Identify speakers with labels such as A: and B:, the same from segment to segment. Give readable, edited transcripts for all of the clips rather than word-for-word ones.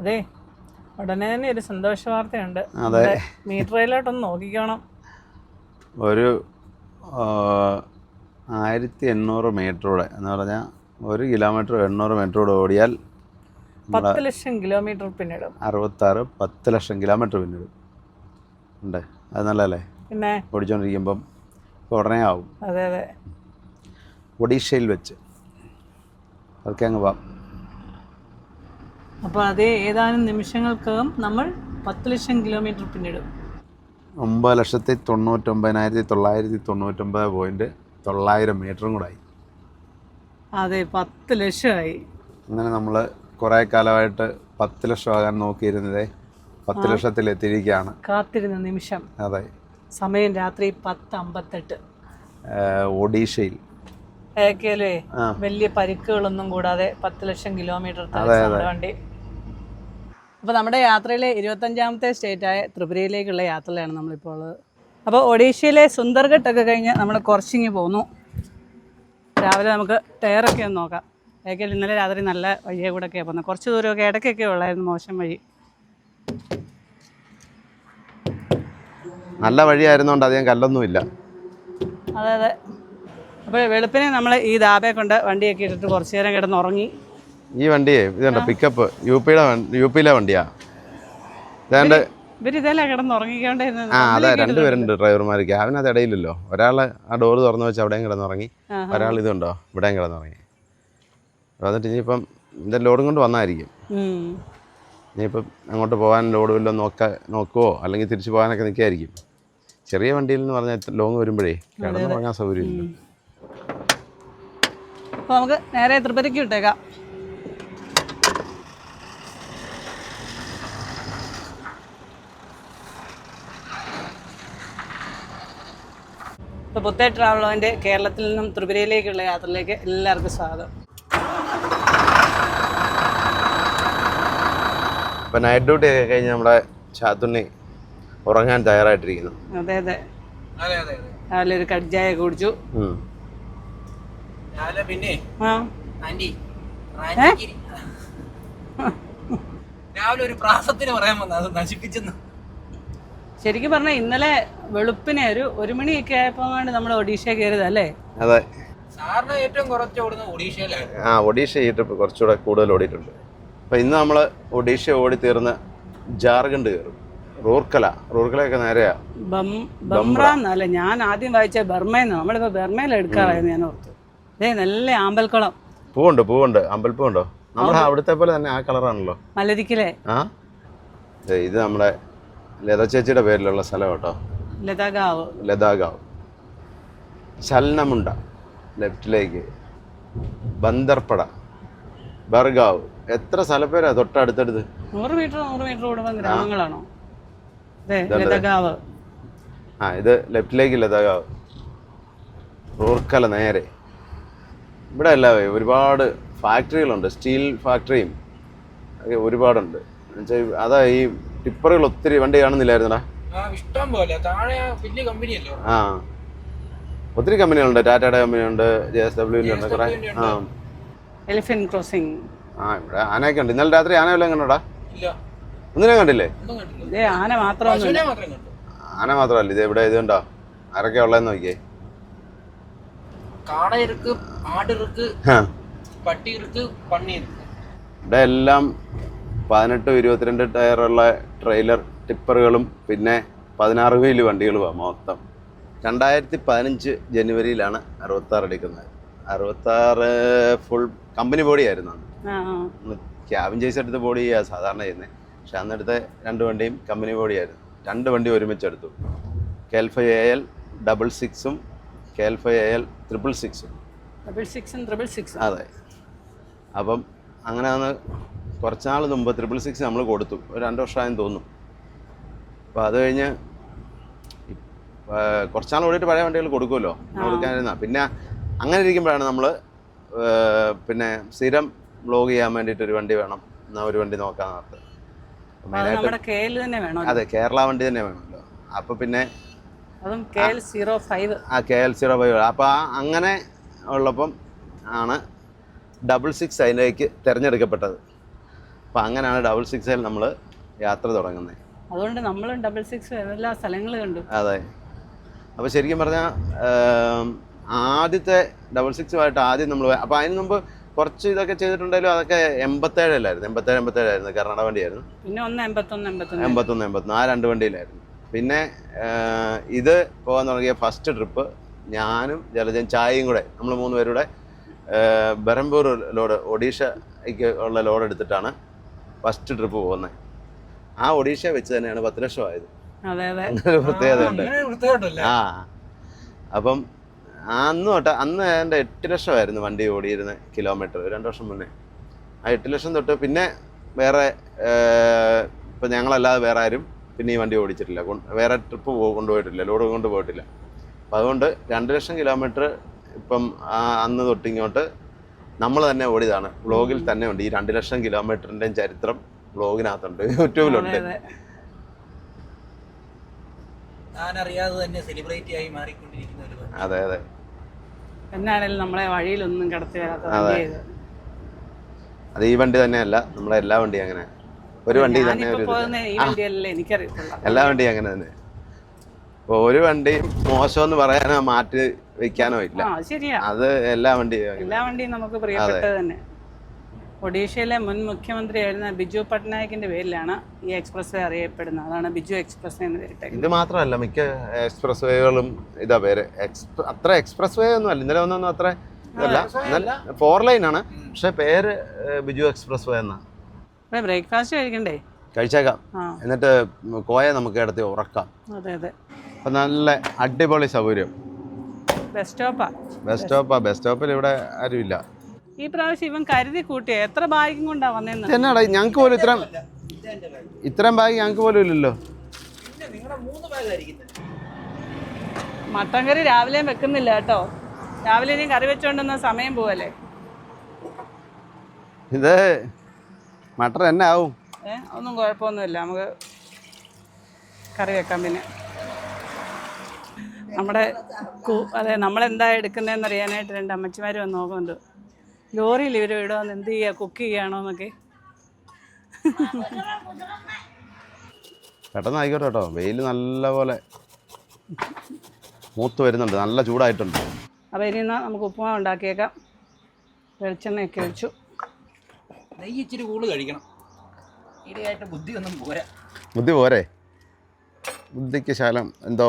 A: അതെ, ഉടനെ തന്നെ ഒരു സന്തോഷ വാർത്തയുണ്ട്. മീറ്ററിലോട്ടൊന്ന് നോക്കിക്കണം.
B: ഒരു 1800 മീറ്ററൂടെ എന്ന് പറഞ്ഞാൽ 1 കിലോമീറ്റർ 800 മീറ്ററൂടെ ഓടിയാൽ
A: 10 ലക്ഷം കിലോമീറ്റർ പിന്നിടും.
B: 10 ലക്ഷം കിലോമീറ്റർ പിന്നിടും ഉണ്ട്. അത് നല്ലതല്ലേ?
A: പിന്നെ
B: ഓടിച്ചോണ്ടിരിക്കുമ്പം ഉടനെ ആവും.
A: അതെ അതെ.
B: ഒഡീഷയിൽ വെച്ച് അതൊക്കെ അങ്ങ് പോവാം.
A: അപ്പോൾ അതേ ഏതാനും നിമിഷങ്ങൾക്കകം നമ്മൾ 10 ലക്ഷം കിലോമീറ്റർ പിന്നിടും.
B: 9,99,999.900 മീറ്ററും കൂടെ ആയി.
A: അതെ, 10 ലക്ഷമായി.
B: അങ്ങനെ നമ്മൾ കുറേ കാലമായിട്ട് 10 ലക്ഷം ആകാൻ നോക്കിയിരുന്നതേ 10 ലക്ഷത്തിലെത്തിയിരിക്കുകയാണ്.
A: കാത്തിരുന്ന നിമിഷം.
B: അതെ.
A: സമയം രാത്രി 10:58.
B: ഒഡീഷയിൽ
A: വലിയ പരിക്കുകളൊന്നും കൂടാതെ 10 ലക്ഷം കിലോമീറ്റർ വണ്ടി. അപ്പോൾ നമ്മുടെ യാത്രയിലെ 25ാമത്തെ സ്റ്റേറ്റായ ത്രിപുരയിലേക്കുള്ള യാത്രയിലാണ് നമ്മളിപ്പോൾ ഉള്ളത്. അപ്പോൾ ഒഡീഷയിലെ സുന്ദർഘട്ടൊക്കെ കഴിഞ്ഞ് നമ്മൾ കുറച്ചിങ്ങ് പോന്നു. രാവിലെ നമുക്ക് ടയറൊക്കെ ഒന്ന് നോക്കാം. ഇന്നലെ രാത്രി നല്ല വഴിയെ കൂടെയൊക്കെയാണ് പോകുന്നത്. കുറച്ച് ദൂരമൊക്കെ ഇടയ്ക്കൊക്കെ ഉള്ളായിരുന്നു മോശം വഴി.
B: നല്ല വഴിയായിരുന്നോണ്ട് അധികം കല്ലൊന്നുമില്ല.
A: അതെ അതെ. അപ്പോൾ വെളുപ്പിനെ നമ്മൾ ഈ ദാബയെ കൊണ്ട് വണ്ടിയൊക്കെ ഇട്ടിട്ട് കുറച്ച് നേരം കിടന്നുറങ്ങി.
B: ഈ വണ്ടിയെ ഇതുണ്ടോ പിക്കപ്പ് യുപിയിലെ വണ്ടിയാ.
A: ഇവരിതല്ലേ കിടന്നുറങ്ങിക്കൊണ്ടിരുന്നത്.
B: അതെ, രണ്ടുപേരുണ്ട് ഡ്രൈവർമാർ. ക്യാബിനകത്ത് ഇടയില്ലല്ലോ. ഒരാൾ ആ ഡോറ് തുറന്നു വെച്ച് അവിടെയും കിടന്നുറങ്ങി, ഒരാൾ ഇതുണ്ടോ ഇവിടെയും കിടന്നുറങ്ങി. എന്നിട്ട് ഇനിയിപ്പം എന്തായാലും ലോഡും കൊണ്ട് വന്നായിരിക്കും. ഇനിയിപ്പം അങ്ങോട്ട് പോകാൻ ലോഡ് വല്ലതും നോക്കുവോ അല്ലെങ്കിൽ തിരിച്ചു പോകാനൊക്കെ നിൽക്കുകയായിരിക്കും. ചെറിയ വണ്ടിയിൽ എന്ന് പറഞ്ഞാൽ ലോങ് വരുമ്പോഴേ കിടന്നുറങ്ങാൻ സൗകര്യമില്ല.
A: അപ്പോൾ നമുക്ക് നേരെ ത്രിപുരയ്ക്ക് വിട്ടേക്കാം. ഇപ്പോൾ പുത്തേ ട്രാവലോൻ്റെ കേരളത്തിൽ നിന്നും ത്രിപുരയിലേക്കുള്ള യാത്രയിലേക്ക് എല്ലാവർക്കും സ്വാഗതം.
B: ഇപ്പം നൈറ്റ് ഡ്യൂട്ടി ഒക്കെ കഴിഞ്ഞ് നമ്മുടെ ചാത്തുണ്ണി ഉറങ്ങാൻ തയ്യാറായിട്ടിരിക്കുന്നു.
A: അതെ അതെ. രാവിലെ ഒരു കടിച്ചായ കുടിച്ചു.
C: പിന്നെ രാവിലെ ഒരു പ്രാസത്തിന് പറയാൻ വന്ന അത് നശിപ്പിച്ചെന്ന്.
A: ശരിക്കും പറഞ്ഞാൽ ഇന്നലെ വെളുപ്പിനെ ഒരു മണിയൊക്കെ ആയപ്പോ നമ്മൾ ഒഡീഷ കയറിയത് അല്ലേ?
B: അതെ.
C: സാറിന് ഏറ്റവും കുറച്ച് ഓടുന്നത് ഒഡീഷയിലാണ്.
B: ഒഡീഷ ചെയ്തിട്ട് കുറച്ചുകൂടെ കൂടുതൽ ഓടിയിട്ടുണ്ട്. അപ്പം ഇന്ന് നമ്മൾ ഒഡീഷ ഓടി തീർന്ന് ജാർഖണ്ഡ് കയറും. റൂർക്കലയൊക്കെ നേരെയാ.
A: ബംറന്നല്ല, ഞാൻ ആദ്യം വായിച്ച ബർമയെന്ന്. നമ്മളിപ്പോ ബർമയിൽ എടുക്കാറായിരുന്നു ഞാൻ ഓർത്തു. നല്ല ആമ്പൽക്കുളം.
B: പൂവുണ്ട്. അമ്പൽപ്പൂവുണ്ടോ? നമ്മുടെ അവിടുത്തെ പോലെ തന്നെ ആ കളറാണല്ലോ.
A: മലരിക്കലേ.
B: ഇത് നമ്മുടെ ലത ചേച്ചിയുടെ പേരിലുള്ള സ്ഥലം കേട്ടോ. ലതാഗാവ്. ചലനമുണ്ട ലെഫ്റ്റിലേക്ക്. ബന്ദർപ്പട, ബർഗാവ്. എത്ര സ്ഥലപ്പേരാ തൊട്ടടുത്തടുത്ത്.
A: 100 മീറ്റർ കൂടുമ്പോൾ ഗ്രാമങ്ങളാണോ?
B: ഇത് ലെഫ്റ്റിലേക്ക് ലതാഗാവ്. റൂർക്കല നേരെ. ഇവിടെ അല്ല, ഒരുപാട് ഫാക്ടറികളുണ്ട്. സ്റ്റീൽ ഫാക്ടറിയും ഒക്കെ ഒരുപാടുണ്ട്. അതാ ഈ ടിപ്പറുകൾ ഒത്തിരി വണ്ടി കാണുന്നില്ലായിരുന്നടാ.
C: ഇഷ്ടം പോലെ താഴെ വലിയ കമ്പനിയല്ലോ.
B: ഒത്തിരി കമ്പനികളുണ്ട്. ടാറ്റയുടെ കമ്പനിയുണ്ട്, JSW ഉണ്ട് കുറെ.
A: Elephant crossing.
B: ഇവിടെ ആനയൊക്കെ ഉണ്ട്. ഇന്നലെ രാത്രി ആന വല്ലതും കണ്ടോടാ? ഒന്നിനെ കണ്ടില്ലേ?
A: ആന മാത്രമല്ല,
B: ഇത് ഇവിടെ ഇതുണ്ടോ ആരൊക്കെ ഉള്ളതെന്ന് നോക്കിയേ. ഇവിടെ എല്ലാം 18-22 ടയറുള്ള ട്രെയിലർ ടിപ്പറുകളും പിന്നെ 16 വീല് വണ്ടികളുമാണ് മൊത്തം. 2015 ജനുവരിയിലാണ് 66 എടുക്കുന്നത്. 66 ഫുൾ കമ്പനി ബോഡിയായിരുന്നു. ക്യാബിൻ ചേസ് എടുത്ത ബോഡിയാണ് സാധാരണ ചെയ്യുന്നത്. പക്ഷെ അന്നെടുത്ത 2 വണ്ടിയും കമ്പനി ബോഡിയായിരുന്നു. 2 വണ്ടി ഒരുമിച്ചെടുത്തു. KL5AL 66ഉം KL5AL 666. അതെ. അപ്പം അങ്ങനെ അന്ന് കുറച്ച് നാൾ മുമ്പ് 666 നമ്മൾ കൊടുത്തു. ഒരു 2 വർഷമായെന്ന് തോന്നുന്നു. അപ്പോൾ അത് കഴിഞ്ഞ് കുറച്ച് നാൾ ഓടിയിട്ട് പഴയ വണ്ടികൾ കൊടുക്കുമല്ലോ, കൊടുക്കാനിരുന്ന. പിന്നെ അങ്ങനെ ഇരിക്കുമ്പോഴാണ് നമ്മൾ പിന്നെ സ്ഥിരം വ്ലോഗ് ചെയ്യാൻ വേണ്ടിയിട്ട് ഒരു വണ്ടി വേണം, എന്നാൽ ഒരു വണ്ടി നോക്കാൻ നടത്തുക. അതെ, കേരള വണ്ടി തന്നെ വേണമല്ലോ. അപ്പോൾ പിന്നെ KL05. അപ്പോൾ അങ്ങനെ ഉള്ളപ്പം ആണ് 66 അതിലേക്ക് തിരഞ്ഞെടുക്കപ്പെട്ടത്. അപ്പോൾ അങ്ങനെയാണ് 666 നമ്മൾ യാത്ര തുടങ്ങുന്നത്.
A: അതുകൊണ്ട് നമ്മളും 666 എല്ലാ സ്ഥലങ്ങളും കണ്ടു.
B: അതെ. അപ്പോൾ ശരിക്കും പറഞ്ഞാൽ ആദ്യത്തെ 666 ആദ്യം നമ്മൾ, അപ്പോൾ അതിന് മുമ്പ് കുറച്ച് ഇതൊക്കെ ചെയ്തിട്ടുണ്ടെങ്കിലും അതൊക്കെ 87 ആയിരുന്നു, കർണാടക വണ്ടിയായിരുന്നു.
A: പിന്നെ 81
B: 81 ആ 2 വണ്ടിയിലായിരുന്നു. പിന്നെ ഇത് പോകാൻ തുടങ്ങിയ ഫസ്റ്റ് ട്രിപ്പ് ഞാനും ജലജൻ ചായയും കൂടെ നമ്മൾ 3 പേരുടെ ബെറംപൂർ ലോഡ്, ഒഡീഷയ്ക്ക് ഉള്ള ലോഡ് എടുത്തിട്ടാണ് ഫസ്റ്റ് ട്രിപ്പ് പോകുന്നത്. ആ ഒഡീഷ വെച്ച് തന്നെയാണ് 10 ലക്ഷം ആയത്. അങ്ങനെ പ്രത്യേകത ഉണ്ട്. ആ അപ്പം അന്ന് എൻ്റെ 8 ലക്ഷമായിരുന്നു വണ്ടി ഓടിയിരുന്ന കിലോമീറ്റർ 2 വർഷം മുന്നേ. ആ 8 ലക്ഷം തൊട്ട് പിന്നെ വേറെ ഇപ്പം ഞങ്ങളല്ലാതെ വേറെ ആരും പിന്നെ ഈ വണ്ടി ഓടിച്ചിട്ടില്ല, വേറെ ട്രിപ്പ് കൊണ്ടുപോയിട്ടില്ല, ലോഡ് കൊണ്ടുപോയിട്ടില്ല. അപ്പം അതുകൊണ്ട് 2 ലക്ഷം കിലോമീറ്റർ ഇപ്പം അന്ന് തൊട്ടിങ്ങോട്ട് നമ്മൾ തന്നെ ഓടിയതാണ്. വ്ളോഗിൽ തന്നെ ഉണ്ട് ഈ 2 ലക്ഷം കിലോമീറ്ററിൻ്റെയും ചരിത്രം വ്ളോഗിനകത്തുണ്ട്, യൂട്യൂബിലുണ്ട്.
C: ഞാനറിയാതെ തന്നെ സെലിബ്രിറ്റി ആയി മാറിക്കൊണ്ടിരിക്കുന്ന ഒരു വണ്ടി.
B: അതെ അതെ.
A: എന്നാണേലും നമ്മളെ വഴിയിലൊന്നും കിടത്തി വരാത്ത.
B: അത് ഈ വണ്ടി തന്നെയല്ല, നമ്മളെ എല്ലാ വണ്ടിയും അങ്ങനെ. ഒരു വണ്ടി തന്നെ എല്ലാ വണ്ടിയും അങ്ങനെ തന്നെ. അപ്പോൾ ഒരു വണ്ടി മോശമെന്ന് പറയാനോ മാറ്റി വെക്കാനോ ഇല്ല. അത് എല്ലാ വണ്ടിയും നമുക്ക് പ്രിയപ്പെട്ടത് തന്നെ.
A: ഒഡീഷയിലെ മുൻ മുഖ്യമന്ത്രിയായിരുന്ന ബിജു പട്നായിക്കിന്റെ പേരിലാണ് ഈ എക്സ്പ്രസ് വേ അറിയപ്പെടുന്നത്. അതാണ് ബിജു എക്സ്പ്രസ് എന്ന് പേരിട്ടത്.
B: ഇത് മാത്രമല്ല, മിക്ക എക്സ്പ്രസ് വേകളും ഇതാ പേര്. അത്ര എക്സ്പ്രസ് വേ ഒന്നും അല്ല, ഇന്നലെ ഒന്നും അത്ര ഇതല്ല, 4 ലൈനാണ്, പക്ഷെ പേര് ബിജു എക്സ്പ്രസ് വേ എന്നാ.
A: ബ്രേക്ക്ഫാസ്റ്റ് കഴിക്കണ്ടേ?
B: കഴിച്ചേക്കാം, എന്നിട്ട് കോയ നമുക്ക് കിടത്തി ഉറക്കാം.
A: അതെ അതെ.
B: അപ്പം നല്ല അടിപൊളി സൗകര്യം. ബസ് സ്റ്റോപ്പിൽ ഇവിടെ ആരുമില്ല.
A: ഈ പ്രാവശ്യം ഇവൻ കരുതി കൂട്ടിയ എത്ര ബാഗും കൊണ്ടാ വന്നേന്ന്.
B: എന്നാടാ ഞങ്ങൾക്ക് പോലും ഇത്രയും ബാഗ് ഞങ്ങൾക്ക് പോലും ഇല്ലല്ലോ.
A: മട്ടൻ കറി രാവിലെയും വെക്കുന്നില്ല കേട്ടോ. രാവിലെ ഇനി കറി വെച്ചോണ്ടെന്ന സമയം പോവല്ലേ.
B: ഇത് മട്ടൻ തന്നെ ആവും.
A: ഒന്നും കുഴപ്പമൊന്നുമില്ല, നമുക്ക് കറി വെക്കാം. പിന്നെ നമ്മളെന്താ എടുക്കുന്നതെന്ന് അറിയാനായിട്ട് 2 അമ്മച്ചിമാർ വന്ന് നോക്കുന്നുണ്ട്. ലോറിയിൽ ഇവർ ഇടുവന്ന് എന്ത് ചെയ്യുക, കുക്ക് ചെയ്യുകയാണോ എന്നൊക്കെ.
B: പെട്ടെന്ന് ആയിക്കോട്ടെ കേട്ടോ, വെയിൽ നല്ലപോലെ മൂത്ത് വരുന്നുണ്ട്, നല്ല ചൂടായിട്ടുണ്ട്.
A: അപ്പോൾ ഇനി എന്നാൽ നമുക്ക് ഉപ്പുമാവ് ഉണ്ടാക്കിയേക്കാം. വെളിച്ചെണ്ണയൊക്കെ ഒഴിച്ചു.
C: നെയ്യ് ഇച്ചിരി കൂടുതൽ കഴിക്കണം. ഈടെയായിട്ട് ബുദ്ധിയൊന്നും പോരാ.
B: ബുദ്ധി പോരെ? ബുദ്ധിക്ക് ശാലം എന്തോ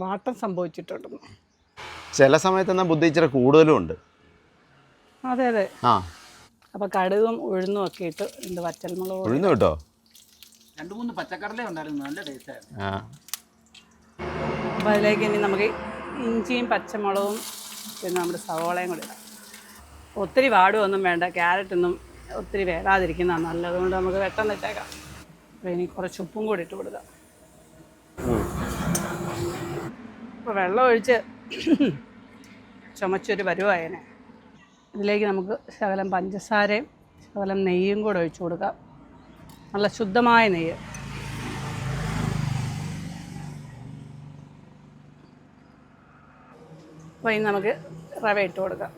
A: വാട്ടം സംഭവിച്ചിട്ടുണ്ട്
B: ചില സമയത്ത്. എന്നാൽ ബുദ്ധി ഇച്ചിരി കൂടുതലും ഉണ്ട്.
A: അതെ അതെ. അപ്പോൾ കടുകും ഉഴുന്നും ഒക്കെ ഇട്ട് 2 വറ്റൽമുളകും.
B: ഉഴുന്നു കേട്ടോ,
C: 2-3 പച്ചക്കടല ഉണ്ടായിരുന്നു, നല്ല ടേസ്റ്റായിരുന്നു.
A: അപ്പോൾ അതിലേക്ക് ഇനി നമുക്ക് ഇഞ്ചിയും പച്ചമുളകും പിന്നെ നമ്മുടെ സവോളയും കൂടി ഇടാം. ഒത്തിരി വാടുമൊന്നും വേണ്ട, ക്യാരറ്റൊന്നും ഒത്തിരി വേകാതിരിക്കുന്നതാണ് നല്ലത്. അതുകൊണ്ട് നമുക്ക് പെട്ടെന്ന് ഇട്ടേക്കാം. അപ്പോൾ ഇനി കുറച്ച് ഉപ്പും കൂടി ഇട്ട് കൊടുക്കാം. ഇപ്പോൾ വെള്ളം ഒഴിച്ച് ചുമച്ചൊരു പരുവായനെ. ഇതിലേക്ക് നമുക്ക് ശകലം പഞ്ചസാരയും ശകലം നെയ്യും കൂടെ ഒഴിച്ചു കൊടുക്കാം. നല്ല ശുദ്ധമായ നെയ്യ്. അപ്പോൾ ഇനി നമുക്ക് റവ ഇട്ട് കൊടുക്കാം.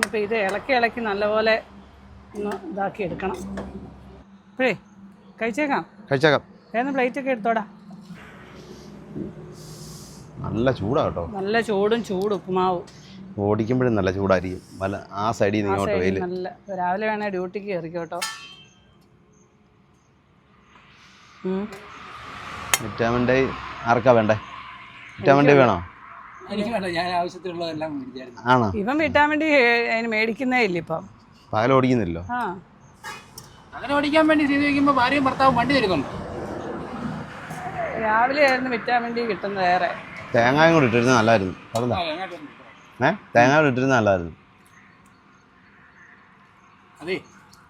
A: ഇപ്പോൾ ഇത് ഇളക്കി നല്ലപോലെ ഒന്ന് ഇതാക്കി എടുക്കണം. അപ്പോഴേ കഴിച്ചേക്കാം. ഏന്ന് പ്ലേറ്റൊക്കെ എടുത്തോടാ.
B: നല്ല ചൂടാട്ടോ,
A: നല്ല ചൂട് ഉപ്പുമാവും.
B: ഓടിക്കുമ്പോഴും നല്ല ചൂടായിരിക്കും. ആ സൈഡിൽ നിന്ന്
A: നല്ല രാവിലെ വേണേൽ ഡ്യൂട്ടിക്ക് കയറിക്കോ കേട്ടോ.
B: വിറ്റാമിൻ ഡി ആർക്കാ വേണ്ടേ? വിറ്റാമിൻ ഡി വേണോ?
C: എനിക്ക് വേണ്ട, ഞാൻ ആവശ്യത്തിനുള്ളതെല്ലാം മേടിച്ചായിരുന്നു.
B: ആണോ?
A: ഇവൻ വിറ്റാമിൻ ഡി അതിന് മേടിക്കുന്നേ ഇല്ല ഇപ്പം.
B: പകൽ ഓടിക്കുന്നില്ലോ.
C: അങ്ങനെ ഓടിക്കാൻ വേണ്ടി ചെയ്ത് വയ്ക്കുമ്പോൾ ഭാര്യയും ഭർത്താവും വണ്ടി തരുന്നുണ്ട്.
A: രാവിലെ ആയിരുന്നു വിറ്റാമിൻ ഡി കിട്ടുന്നത്. വേറെ
B: തേങ്ങായും കൂടി ഇട്ടിരുന്ന നല്ലായിരുന്നു. തേങ്ങ കൂടി ഇട്ടിരുന്ന നല്ലായിരുന്നു.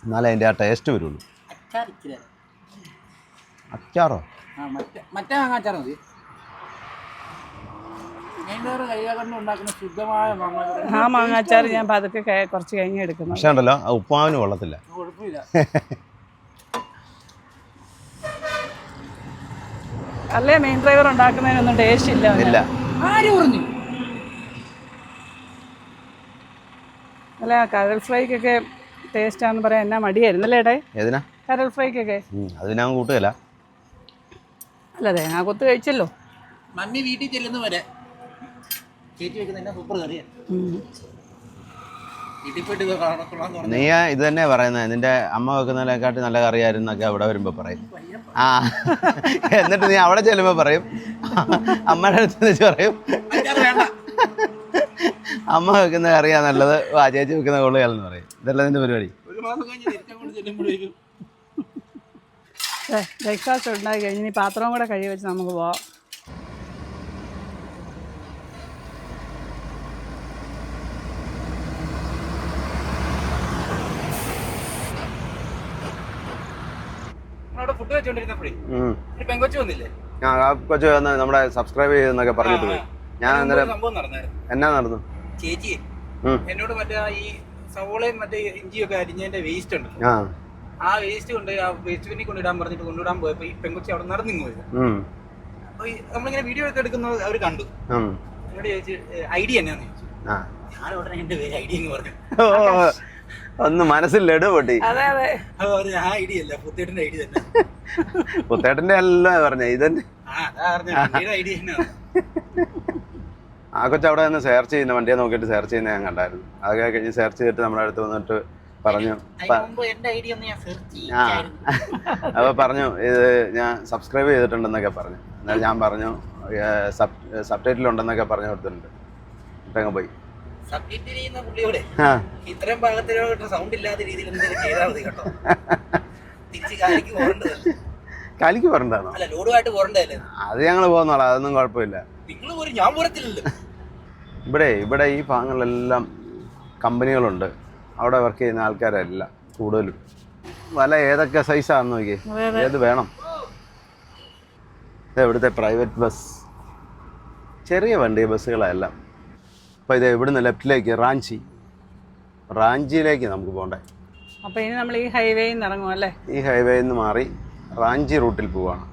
B: എന്നാലേ അതിൻ്റെ ആ ടേസ്റ്റ് വരുള്ളൂ. അച്ചാറോ?
C: മറ്റേ മാങ്ങാച്ചാറോ മതി.
A: ആ മാങ്ങാച്ചാർ ഞാൻ പതുക്കെ കുറച്ച് കഴിഞ്ഞ് എടുക്കുന്നു.
B: പക്ഷേ ഉണ്ടല്ലോ ആ ഉപ്പാവിന് കൊള്ളത്തില്ല.
A: അല്ലേ മെയിൻ ഡ്രൈവർ ഉണ്ടാക്കുന്നതിനൊന്നും ടേസ്റ്റ് ഇല്ല.
C: ആര് പറഞ്ഞു?
A: അല്ല കടൽ ഫ്രൈക്കൊക്കെ ടേസ്റ്റാന്ന് പറയാൻ എന്നാ മടിയായിരുന്നല്ലേ ഏട്ടേ
B: ഏതിനാ?
A: കരൾ ഫ്രൈക്കൊക്കെ.
B: അത് ഞാൻ കൂട്ടുകയില്ല.
A: അല്ല തേങ്ങാ കൊത്ത് കഴിച്ചല്ലോ.
C: മമ്മി വീട്ടിൽ ചെല്ലുന്ന വരെ ചേച്ചി വെക്കുന്ന സൂപ്പർ കറിയാണ്. വീട്ടിൽ പോയിട്ട്
B: നീ ഇത് തന്നെയാ പറയുന്നത്, നിന്റെ അമ്മ വെക്കുന്നതിനെക്കാട്ടി നല്ല കറിയായിരുന്നൊക്കെ അവിടെ വരുമ്പോ പറയും. ആ എന്നിട്ട് നീ അവിടെ ചെല്ലുമ്പോ പറയും, അമ്മയുടെ അടുത്ത് വെച്ച് പറയും അമ്മ വെക്കുന്ന കറിയാ നല്ലത്, ചേച്ചി വെക്കുന്ന കൊള്ളുകയാണെന്ന് പറയും. ഇതല്ല നിന്റെ പരിപാടി.
C: ഒരു മാസം കഴിഞ്ഞ് ചെല്ലുമ്പോഴേക്കും
A: ബ്രേക്ക്ഫാസ്റ്റ് ഉണ്ടാക്കി കഴിഞ്ഞ് ഇനി പാത്രവും കൂടെ കഴുകി വെച്ച് നമുക്ക് പോവാം.
C: ഫുഡ് വെച്ചോണ്ടിരുന്നപ്പോഴേ പെങ്കൊച്ചു വന്നില്ലേ?
B: കൊച്ചു വന്ന് നമ്മളെ സബ്സ്ക്രൈബ് ചെയ്തെന്നൊക്കെ പറഞ്ഞിട്ട് പോയി. ഞാൻ അന്നേരം
C: സംഭവം നടന്നായിരുന്നു.
B: എന്നാ നടന്നു?
C: ചേച്ചി എന്നോട് മറ്റേ ഈ സവോളയും മറ്റേ ഇഞ്ചിയൊക്കെ അരിഞ്ഞതിന്റെ വേസ്റ്റ് ഉണ്ട്, ആ വേസ്റ്റ് കൊണ്ട് ആ വേസ്റ്റ് ബിന്നിൽ കൊണ്ടിടാൻ പറഞ്ഞിട്ട് കൊണ്ടിടാൻ പോയപ്പോ ഈ പെങ്കൊച്ചി അവിടെ നടന്നിങ്ങ് പോയത്. അപ്പൊ നമ്മളിങ്ങനെ വീഡിയോ ഒക്കെ എടുക്കുന്നത് അവർ കണ്ടു. എന്നോട് ചോദിച്ചു ഐഡിയ എന്നാന്ന് ചോദിച്ചു. ഞാൻ ഉടനെ എന്റെ പേര് ഐഡിയ എന്ന് പറഞ്ഞു.
B: ഒന്ന് മനസ്സിലിട പൊട്ടി.
A: അതെ അതെ,
C: ആ ഐഡിയ അല്ല, പുത്തേട്ടന്റെ ഐഡിയ തന്നെ.
B: പുത്തേട്ടന്റെ അല്ല പറഞ്ഞ ഇതന്നെ.
C: ഐഡിയ
B: ആ കൊച്ചു അവിടെ നിന്ന് സെർച്ച് ചെയ്യുന്ന വണ്ടിയെ നോക്കിയിട്ട് സെർച്ച് ചെയ്യുന്ന ഞാൻ കണ്ടായിരുന്നു. അതൊക്കെ കഴിഞ്ഞ് സെർച്ച് ചെയ്തിട്ട് നമ്മുടെ അടുത്ത് വന്നിട്ട് പറഞ്ഞു, അപ്പൊ പറഞ്ഞു ഇത് ഞാൻ സബ്സ്ക്രൈബ് ചെയ്തിട്ടുണ്ടെന്നൊക്കെ പറഞ്ഞു. എന്നാൽ ഞാൻ പറഞ്ഞു സബ് ടൈറ്റിൽ ഉണ്ടെന്നൊക്കെ പറഞ്ഞു കൊടുത്തിട്ടുണ്ട്. ഇട്ടങ്ങ് പോയി.
C: ഇത്രയും ഭാഗത്തിലോട്ട് സൗണ്ട് ഇല്ലാത്ത രീതിയിൽ എന്തെങ്കിലും ചെയ്താൽ മതി കേട്ടോ. തിരിച്ച് കാലിക്ക് പോകേണ്ടതല്ലേ?
B: കാലിക്ക് പോരണ്ടാണോ?
C: അല്ല, ലോഡുമായിട്ട് പോകേണ്ടതല്ലേ?
B: അത് ഞങ്ങൾ പോകുന്നോളാം, അതൊന്നും കുഴപ്പമില്ല.
C: നിങ്ങൾ പോലും ഞാൻ പോരത്തില്ലല്ലോ.
B: ഇവിടെ ഈ ഭാഗങ്ങളിലെല്ലാം കമ്പനികളുണ്ട്, അവിടെ വർക്ക് ചെയ്യുന്ന ആൾക്കാരല്ല കൂടുതലും. വല ഏതൊക്കെ സൈസാണെന്ന് നോക്കിയേ, ഏത് വേണം. ഇവിടുത്തെ പ്രൈവറ്റ് ബസ്, ചെറിയ വണ്ടി ബസ്സുകളെല്ലാം. അപ്പോൾ ഇത് ഇവിടുന്ന് ലെഫ്റ്റിലേക്ക് റാഞ്ചിയിലേക്ക് നമുക്ക് പോകണ്ടേ.
A: അപ്പോൾ ഇനി നമ്മൾ ഈ ഹൈവേയിൽ നിന്ന് ഇറങ്ങും അല്ലേ? ഈ
B: ഹൈവേയിൽ നിന്ന് മാറി റാഞ്ചി റൂട്ടിൽ പോവാണ്.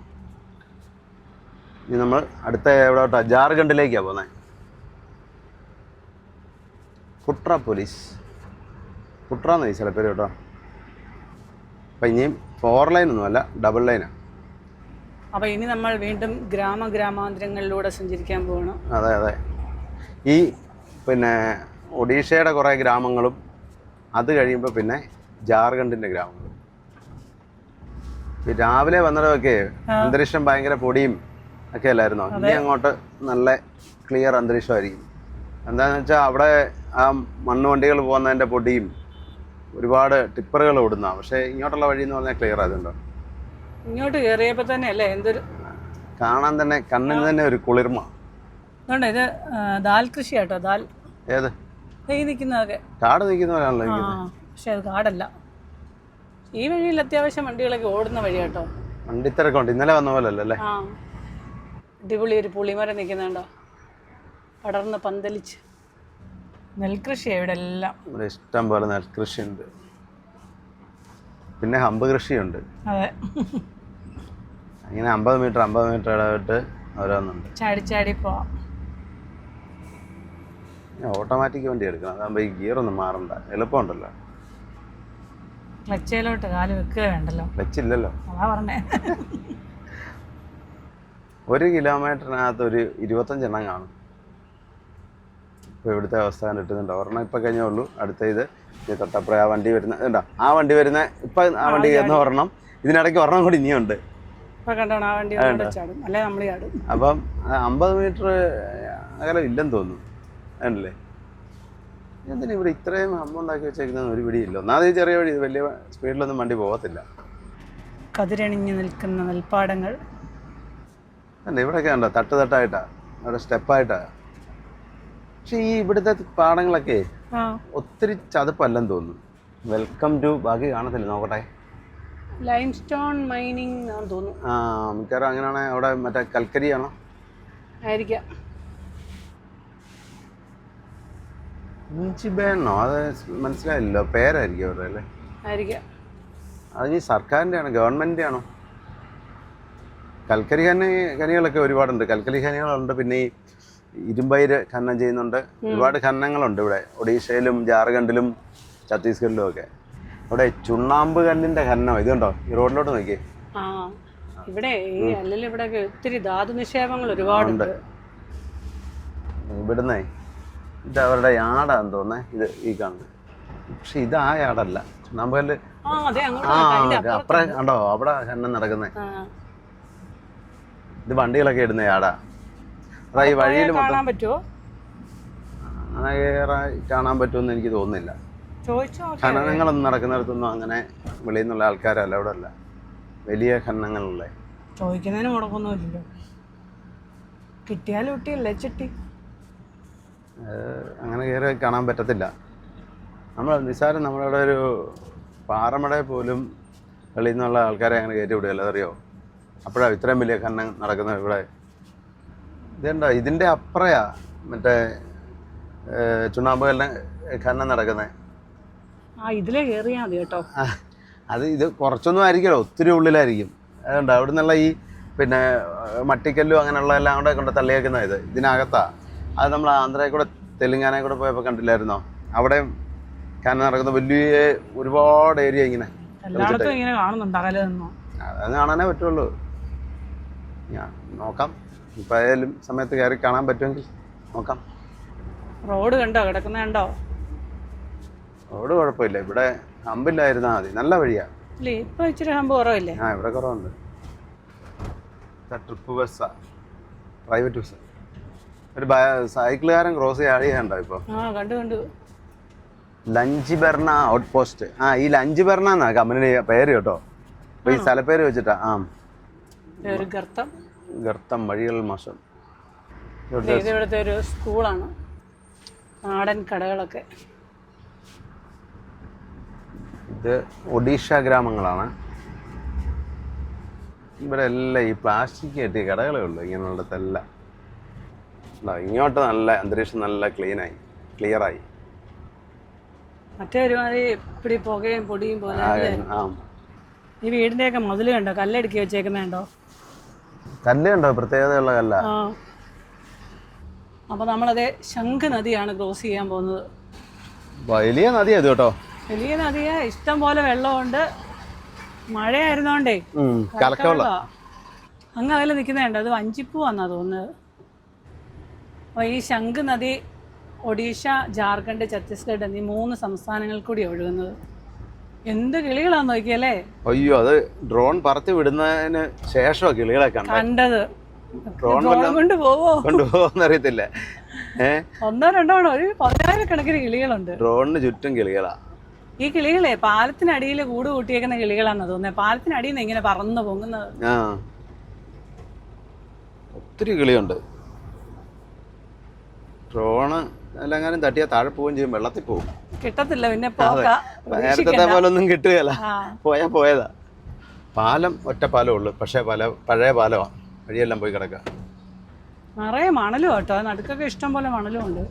B: ഇനി നമ്മൾ അടുത്ത എവിടോട്ടാ? ജാർഖണ്ഡിലേക്കാണ് പോകുന്നത്. കുട്ര പോലീസ്, കുട്രാന്ന് ഈ സ്ഥലപ്പേര് കേട്ടോ. അപ്പം ഇനിയും 4 ലൈനൊന്നുമല്ല, ഡബിൾ ലൈനാണ്.
A: അപ്പോൾ ഇനി നമ്മൾ വീണ്ടും ഗ്രാമാന്തരങ്ങളിലൂടെ സഞ്ചരിക്കാൻ പോകണം.
B: അതെ. ഈ പിന്നെ ഒഡീഷയുടെ കുറേ ഗ്രാമങ്ങളും അത് കഴിയുമ്പോൾ പിന്നെ ജാർഖണ്ഡിൻ്റെ ഗ്രാമങ്ങളും. രാവിലെ വന്നതൊക്കെ അന്തരീക്ഷം ഭയങ്കര പൊടിയും ഒക്കെ അല്ലായിരുന്നോ? ഇനി അങ്ങോട്ട് നല്ല ക്ലിയർ അന്തരീക്ഷമായിരിക്കും. എന്താണെന്ന് വെച്ചാൽ അവിടെ ആ മണ്ണുവണ്ടികൾ പോകുന്നതിൻ്റെ പൊടിയും ഒരുപാട് ടിപ്പറുകൾ ഓടുന്ന. പക്ഷേ ഇങ്ങോട്ടുള്ള വഴി എന്ന് പറഞ്ഞാൽ ക്ലിയർ ആയതുണ്ടോ?
A: ഇങ്ങോട്ട് കയറിയപ്പോൾ തന്നെ അല്ലേ എന്തൊരു
B: കാണാൻ തന്നെ കണ്ണിന് തന്നെ ഒരു കുളിർമ.
A: അതുകൊണ്ട് ഇത് ദാൽ കൃഷി കേട്ടോ. ദാൽ
B: ഏത്
A: നിൽക്കുന്നതൊക്കെ
B: കാട് നിൽക്കുന്നവരാണല്ലോ.
A: പക്ഷെ അത് കാടല്ല. ഈ വഴിയിൽ അത്യാവശ്യം വണ്ടികളൊക്കെ ഓടുന്ന വഴി കേട്ടോ.
B: വണ്ടിത്തിരക്കുണ്ട്, ഇന്നലെ വന്ന പോലെ അല്ലേ?
A: അടിപൊളി ഒരു പുളിമരം നിൽക്കുന്നുണ്ടോ, പടർന്ന് പന്തലിച്ച്. നെൽകൃഷിയാണ് ഇവിടെ എല്ലാം.
B: ഇവിടെ ഇഷ്ടം പോലെ നെൽകൃഷിയുണ്ട്, പിന്നെ ഹമ്പ് കൃഷിയുണ്ട്.
A: അതെ,
B: അങ്ങനെ 50 മീറ്റർ ഇടവിട്ട് ഓരോന്നുണ്ട്.
A: ചാടി പോവാം.
B: ഓട്ടോമാറ്റിക് വണ്ടി എടുക്കണം, അതാകുമ്പോൾ ഈ ഗിയറൊന്നും മാറണ്ട, എളുപ്പമുണ്ടല്ലോ.
A: ക്ലച്ചിലോട്ട് കാല് വെക്കുക വേണ്ടല്ലോ.
B: ക്ലച്ചില്ലല്ലോ,
A: അതാ പറഞ്ഞേ.
B: 1 കിലോമീറ്ററിനകത്ത് ഒരു 25 എണ്ണം കാണും. ഇപ്പോൾ ഇവിടുത്തെ അവസ്ഥ കണ്ടിട്ടുന്നുണ്ട്. ഒരെണ്ണം ഇപ്പം കഴിഞ്ഞേ ഉള്ളൂ. അടുത്ത ഇത് തൊട്ടപ്പുറം ആ വണ്ടി വരുന്ന ഇതുണ്ടോ, ആ വണ്ടി വരുന്ന ഇപ്പം ആ വണ്ടി കയറുന്ന ഒരെണ്ണം, ഇതിനിടയ്ക്ക് ഒരെണ്ണം കൂടി ഇനിയുണ്ട്. അപ്പം 50 മീറ്റർ അകലം ഇല്ലെന്ന് തോന്നുന്നു. ആണല്ലേ? എന്തിനാ ഇവിടെ ഇത്രയും ഹമ്പ് ഉണ്ടാക്കി വെച്ചേക്കുന്ന ഒരു പിടിയില്ല. ഒന്നാമത് ചെറിയ വഴി, വലിയ സ്പീഡിലൊന്നും വണ്ടി പോകത്തില്ല.
A: കതിരണിഞ്ഞു നിൽക്കുന്ന നെൽപ്പാടങ്ങൾ
B: അല്ല, ഇവിടെയൊക്കെ ഉണ്ടോ തട്ടായിട്ടാണ്, അവിടെ സ്റ്റെപ്പായിട്ടാണ്. പക്ഷെ ഈ ഇവിടുത്തെ പാടങ്ങളൊക്കെ ഒത്തിരി ചതുപ്പല്ലെന്ന് തോന്നുന്നു. വെൽക്കം ടു ബാക്കി കാണത്തില്ല, നോക്കട്ടെ.
A: ലൈം സ്റ്റോൺ മൈനിങ് ആണെന്ന് തോന്നുന്നു.
B: മിക്കവാറും അങ്ങനെയാണെ അവിടെ മറ്റേ കൽക്കരിയാണോ
A: ആയിരിക്കാം.
B: ഇഞ്ചിബേണോ, അത് മനസ്സിലായില്ലോ, പേരായിരിക്കും അവരുടെ അല്ലേ?
A: ആയിരിക്കാം.
B: അത് ഈ സർക്കാരിൻ്റെ ആണോ ഗവൺമെൻറ്റിൻ്റെ ആണോ? കൽക്കരി ഖനികളൊക്കെ ഒരുപാടുണ്ട്. കൽക്കരി ഖനികളുണ്ട്, പിന്നെ ഈ ഇരുമ്പയിര് ഖനനം ചെയ്യുന്നുണ്ട്. ഒരുപാട് ഖനനങ്ങളുണ്ട് ഇവിടെ, ഒഡീഷയിലും ജാർഖണ്ഡിലും ഛത്തീസ്ഗഡിലും ഒക്കെ. അവിടെ ചുണ്ണാമ്പ് കല്ലിന്റെ ഖനനം ഇതുണ്ടോ ഈ റോഡിലോട്ട് നോക്കി.
A: ആ ഇവിടെ ഈ അല്ലെങ്കിൽ ഇവിടെ ഒത്തിരി ധാതു നിക്ഷേപങ്ങൾ ഒരുപാടുണ്ട്.
B: ഇവിടുന്നേ ഇത് അവരുടെ യാടാന്ന് തോന്നേ ഇത് ഈ കാണുന്നത്. പക്ഷെ ഇത് ആ യാടല്ല, ചുണ്ണാമ്പ് കല്ല്. അപ്പുറം കണ്ടോ അവിടെ ഖനനം നടക്കുന്നേ. ഇത് വണ്ടികളൊക്കെ ഇടുന്ന യാടാ. അതാ ഈ വഴിയിൽ
A: കാണാൻ പറ്റുമോ?
B: കാണാൻ പറ്റുമെന്ന് എനിക്ക് തോന്നുന്നില്ല. ഖനനങ്ങളൊന്നും നടക്കുന്നിടത്തൊന്നും അങ്ങനെ വെളിയിൽ നിന്നുള്ള ആൾക്കാരല്ല, അവിടെ അല്ല വലിയ ഖനനങ്ങളുള്ള.
A: ചോദിക്കുന്നതിന് മുടക്കൊന്നുമില്ലല്ലോ, കിട്ടിയാലും കിട്ടിയല്ലേ ചിട്ടി.
B: അങ്ങനെ കയറി കാണാൻ പറ്റത്തില്ല. നമ്മൾ നിസ്സാരം നമ്മളിവിടെ ഒരു പാറമട പോലും വെളിയിൽ നിന്നുള്ള ആൾക്കാരെ അങ്ങനെ കയറ്റി വിടുകയല്ല, അറിയോ? അപ്പോഴാണ് ഇത്രയും വലിയ ഖനനം നടക്കുന്നത് ഇവിടെ. ഇതുണ്ടോ ഇതിൻ്റെ അപ്പുറയാ മറ്റേ ചുണ്ണാമ്പ് ഖനനം നടക്കുന്നത്.
A: ഇതിലേ കയറിയാൽ മതി കേട്ടോ.
B: അത് ഇത് കുറച്ചൊന്നും ആയിരിക്കുമല്ലോ, ഒത്തിരി ഉള്ളിലായിരിക്കും. അതുകൊണ്ട് അവിടെ നിന്നുള്ള ഈ പിന്നെ മട്ടിക്കല്ലും അങ്ങനെയുള്ള എല്ലാം കൂടെ കൊണ്ട് തള്ളിയേക്കുന്നത് ഇതിനകത്താ. അത് നമ്മൾ ആന്ധ്രയിൽ കൂടെ തെലുങ്കാനയിൽ കൂടെ പോയപ്പോൾ കണ്ടില്ലായിരുന്നോ? അവിടെ ഖനനം നടക്കുന്ന വലിയ ഒരുപാട് ഏരിയ ഇങ്ങനെ അത് കാണാനേ പറ്റുള്ളൂ. ഞാൻ നോക്കാം, ഇപ്പം ഏതെങ്കിലും സമയത്ത് കയറി കാണാൻ പറ്റുമെങ്കിൽ നോക്കാം.
A: റോഡ് കണ്ടോ കിടക്കുന്ന കണ്ടോ?
B: റോഡ് കുഴപ്പമില്ല, ഇവിടെ ഹമ്പില്ലായിരുന്നാൽ മതി, നല്ല വഴിയാ.
A: ഇപ്പൊ ഇച്ചിരി ഹമ്പ് കുറവില്ലേ?
B: ആ ഇവിടെ കുറവുണ്ട്. ട്രിപ്പ് ബസ്സാ, പ്രൈവറ്റ് ബസ്. ഒരു സൈക്കിളുകാരൻ ക്രോസ് ചെയ്യാണ്ടോ ഇപ്പൊ?
A: കണ്ടു കണ്ടു.
B: ലഞ്ച് ബെർണ ഔട്ട് പോസ്റ്റ്. ഈ ലഞ്ച് ബെർണ എന്നാ കമ്പനിയുടെ പേര് കേട്ടോ. അപ്പൊ ഈ സ്ഥലപ്പേര് വെച്ചിട്ടാ. ഗർത്തം വഴികൾ മോശം.
A: ഇവിടുത്തെ ഒരു സ്കൂളാണ്, നാടൻ കടകളൊക്കെ.
B: ഇത് ഒഡീഷ ഗ്രാമങ്ങളാണ്. ഇവിടെ എല്ലാം ഈ പ്ലാസ്റ്റിക് കെട്ടിയ കടകളേ ഉള്ളൂ ഇങ്ങനെയുള്ളതെല്ലാം. ഇങ്ങോട്ട് നല്ല അന്തരീക്ഷം നല്ല ക്ലിയറായി.
A: മറ്റേ ഒരുമാതിരി ഇപ്പിടി പുകയും പൊടിയും പോലെ. ഈ വീടിന്റെയൊക്കെ മതില് കണ്ടോ, കല്ലടുക്കി വെച്ചേക്കുന്നുണ്ടോ?
B: കല്ലുണ്ടോ? പ്രത്യേകതയുള്ള കല്ല.
A: അപ്പൊ നമ്മളത് ശംഖ് നദിയാണ് ക്രോസ് ചെയ്യാൻ പോകുന്നത്.
B: വലിയ നദിയാ ഇത് കേട്ടോ.
A: വലിയ നദിയാ, ഇഷ്ടം പോലെ വെള്ളമുണ്ട്. മഴയായിരുന്നോണ്ടേ അങ്ങ് അതിൽ നിൽക്കുന്നുണ്ട്. അത് വഞ്ചിപ്പൂ വന്നാ തോന്നുന്നത്. അപ്പോൾ ഈ ശംഖ് നദി ഒഡീഷ, ജാർഖണ്ഡ്, ഛത്തീസ്ഗഡ് എന്നീ 3 സംസ്ഥാനങ്ങളിൽ കൂടി ഒഴുകുന്നത്. എന്ത് കിളികളാന്ന് നോക്കിയല്ലേ.
B: അയ്യോ, അത് ഡ്രോൺ പറത്തി വിടുന്നതിന് ശേഷം കിളികളെ കണ്ടത്. കൊണ്ടുപോകുന്നറിയത്തില്ല.
A: 1-2 ഒരു 10,000 കണക്കിന് കിളികളുണ്ട്.
B: ഡ്രോണിന് ചുറ്റും കിളികളാ.
A: ഈ കിളികളെ പാലത്തിനടിയിൽ കൂട് കൂട്ടിയേക്കുന്ന കിളികളാണെന്ന് തോന്നുന്നത്. പാലത്തിനടിയിൽ നിന്ന് ഇങ്ങനെ പറന്ന് പൊങ്ങുന്നത്.
B: ഒത്തിരി കിളിയുണ്ട്. ഡ്രോണ് എല്ലാം തട്ടിയാൽ താഴെ പോവുകയും ചെയ്യും, വെള്ളത്തിൽ പോകും,
A: കിട്ടത്തില്ല. പിന്നെ
B: നേരത്തെ പോലെ ഒന്നും കിട്ടുകയല്ല. പോയതാ. പാലം ഒറ്റ പാലമേ ഉള്ളൂ, പക്ഷേ പഴയ പാലമാണ്, വഴിയെല്ലാം പോയി കിടക്കുക.
A: നിറയെ മണലും കേട്ടോ, നടുക്കൊക്കെ ഇഷ്ടം പോലെ മണലും ഉണ്ട്.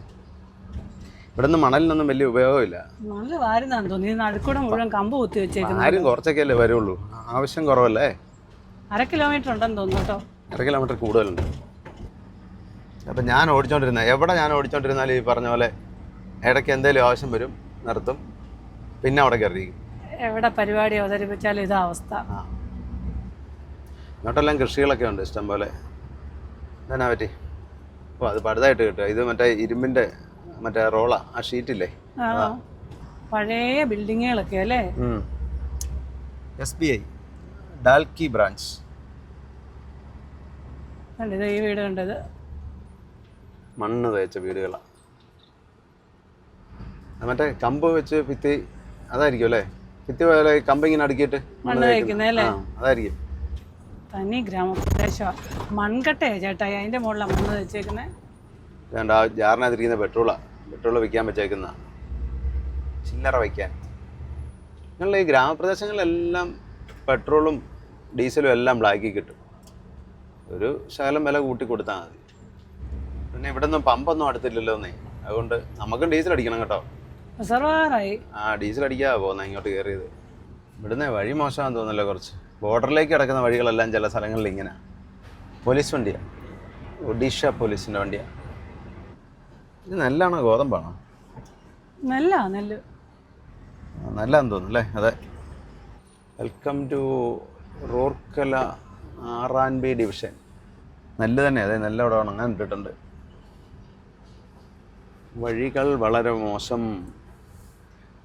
B: ഇവിടെ നിന്ന് മണലിനൊന്നും വലിയ ഉപയോഗമില്ല.
A: മണല് വാരുന്നാന്ന് തോന്നി. നടുക്കൂടെ മുഴുവൻ കമ്പ് കുത്തി വെച്ചേക്കുന്നത്.
B: ആരും കുറച്ചൊക്കെയല്ലേ വരുള്ളൂ, ആവശ്യം കുറവല്ലേ.
A: 1/2 കിലോമീറ്റർ ഉണ്ടെന്ന് തോന്നുന്നു കേട്ടോ.
B: 1/2 കിലോമീറ്റർ കൂടുതലുണ്ട്. അപ്പം ഞാൻ ഓടിച്ചോണ്ടിരുന്നാലും ഈ പറഞ്ഞ പോലെ ഇടയ്ക്ക് എന്തെങ്കിലും ആവശ്യം വരും, നിർത്തും, പിന്നെ അവിടെ കയറിയിരിക്കും.
A: എവിടെ പരിപാടി അവതരിപ്പിച്ചാലും ഇതാ അവസ്ഥ.
B: ഇങ്ങോട്ടെല്ലാം കൃഷികളൊക്കെ ഉണ്ട് ഇഷ്ടം പോലെ. എന്നാ പറ്റി? അത് പടുതായിട്ട് കിട്ടുക. ഇത് മറ്റേ ഇരുമ്പിൻ്റെ മറ്റേ റോളാ, ആ ഷീറ്റില്ലേ,
A: പഴയ ബിൽഡിങ്ങുകളൊക്കെ അല്ലേ.
B: SBI Dalki branch.
A: ഈ വീട് കണ്ടത്
B: മണ്ണ് തേച്ച വീടുകളാണ്. മറ്റേ കമ്പ് വെച്ച് ഭിത്തി അതായിരിക്കും അല്ലേ? ഭിത്തി പോലെ കമ്പ് ഇങ്ങനെ അടുക്കിയിട്ട്
A: മണ്ണ് തേക്കുന്നല്ലേ?
B: അതായിരിക്കും.
A: തനി ഗ്രാമപ്രദേശമാണ്. മൺകട്ടയാ ചേട്ടായി, അതിന്റെ മുകളിലാണ് മണ്ണ് വെച്ചേക്കുന്നത്.
B: വേണ്ട, ആ ജാറിനകത്തിരിക്കുന്ന പെട്രോൾ വയ്ക്കാൻ വെച്ചേക്കുന്ന ചില്ലറ വയ്ക്കാൻ. ഞങ്ങൾ ഈ ഗ്രാമപ്രദേശങ്ങളിലെല്ലാം പെട്രോളും ഡീസലും എല്ലാം ബ്ലാക്കിൽ കിട്ടും. ഒരു ശകലം വില കൂട്ടി കൊടുത്താൽ മതി. പിന്നെ ഇവിടെ ഒന്നും പമ്പൊന്നും അടുത്തില്ലല്ലോ എന്നേ, അതുകൊണ്ട് നമുക്കും ഡീസൽ അടിക്കണം കേട്ടോ. ഡീസൽ അടിക്കാതെ പോകുന്നത് ഇങ്ങോട്ട് കയറിയത്. ഇവിടുന്ന് വഴി മോശമാണെന്ന് തോന്നുന്നല്ലോ കുറച്ച്. ബോർഡറിലേക്ക് കിടക്കുന്ന വഴികളെല്ലാം ചില സ്ഥലങ്ങളിൽ ഇങ്ങനെ. പോലീസ് വണ്ടിയാണ്, ഒഡീഷ പോലീസിൻ്റെ വണ്ടിയാണ്. ഇത് നെല്ലാണോ ഗോതമ്പാണോ?
A: നെല്ല്.
B: നല്ലതാന്ന് തോന്നുന്നു അല്ലേ? അതെ. Welcome to Rourkela R&B division. നല്ല തന്നെ, അതെ, നല്ല അവിടെ ഉണങ്ങാൻ ഇട്ടിട്ടുണ്ട്. വഴികൾ വളരെ മോശം.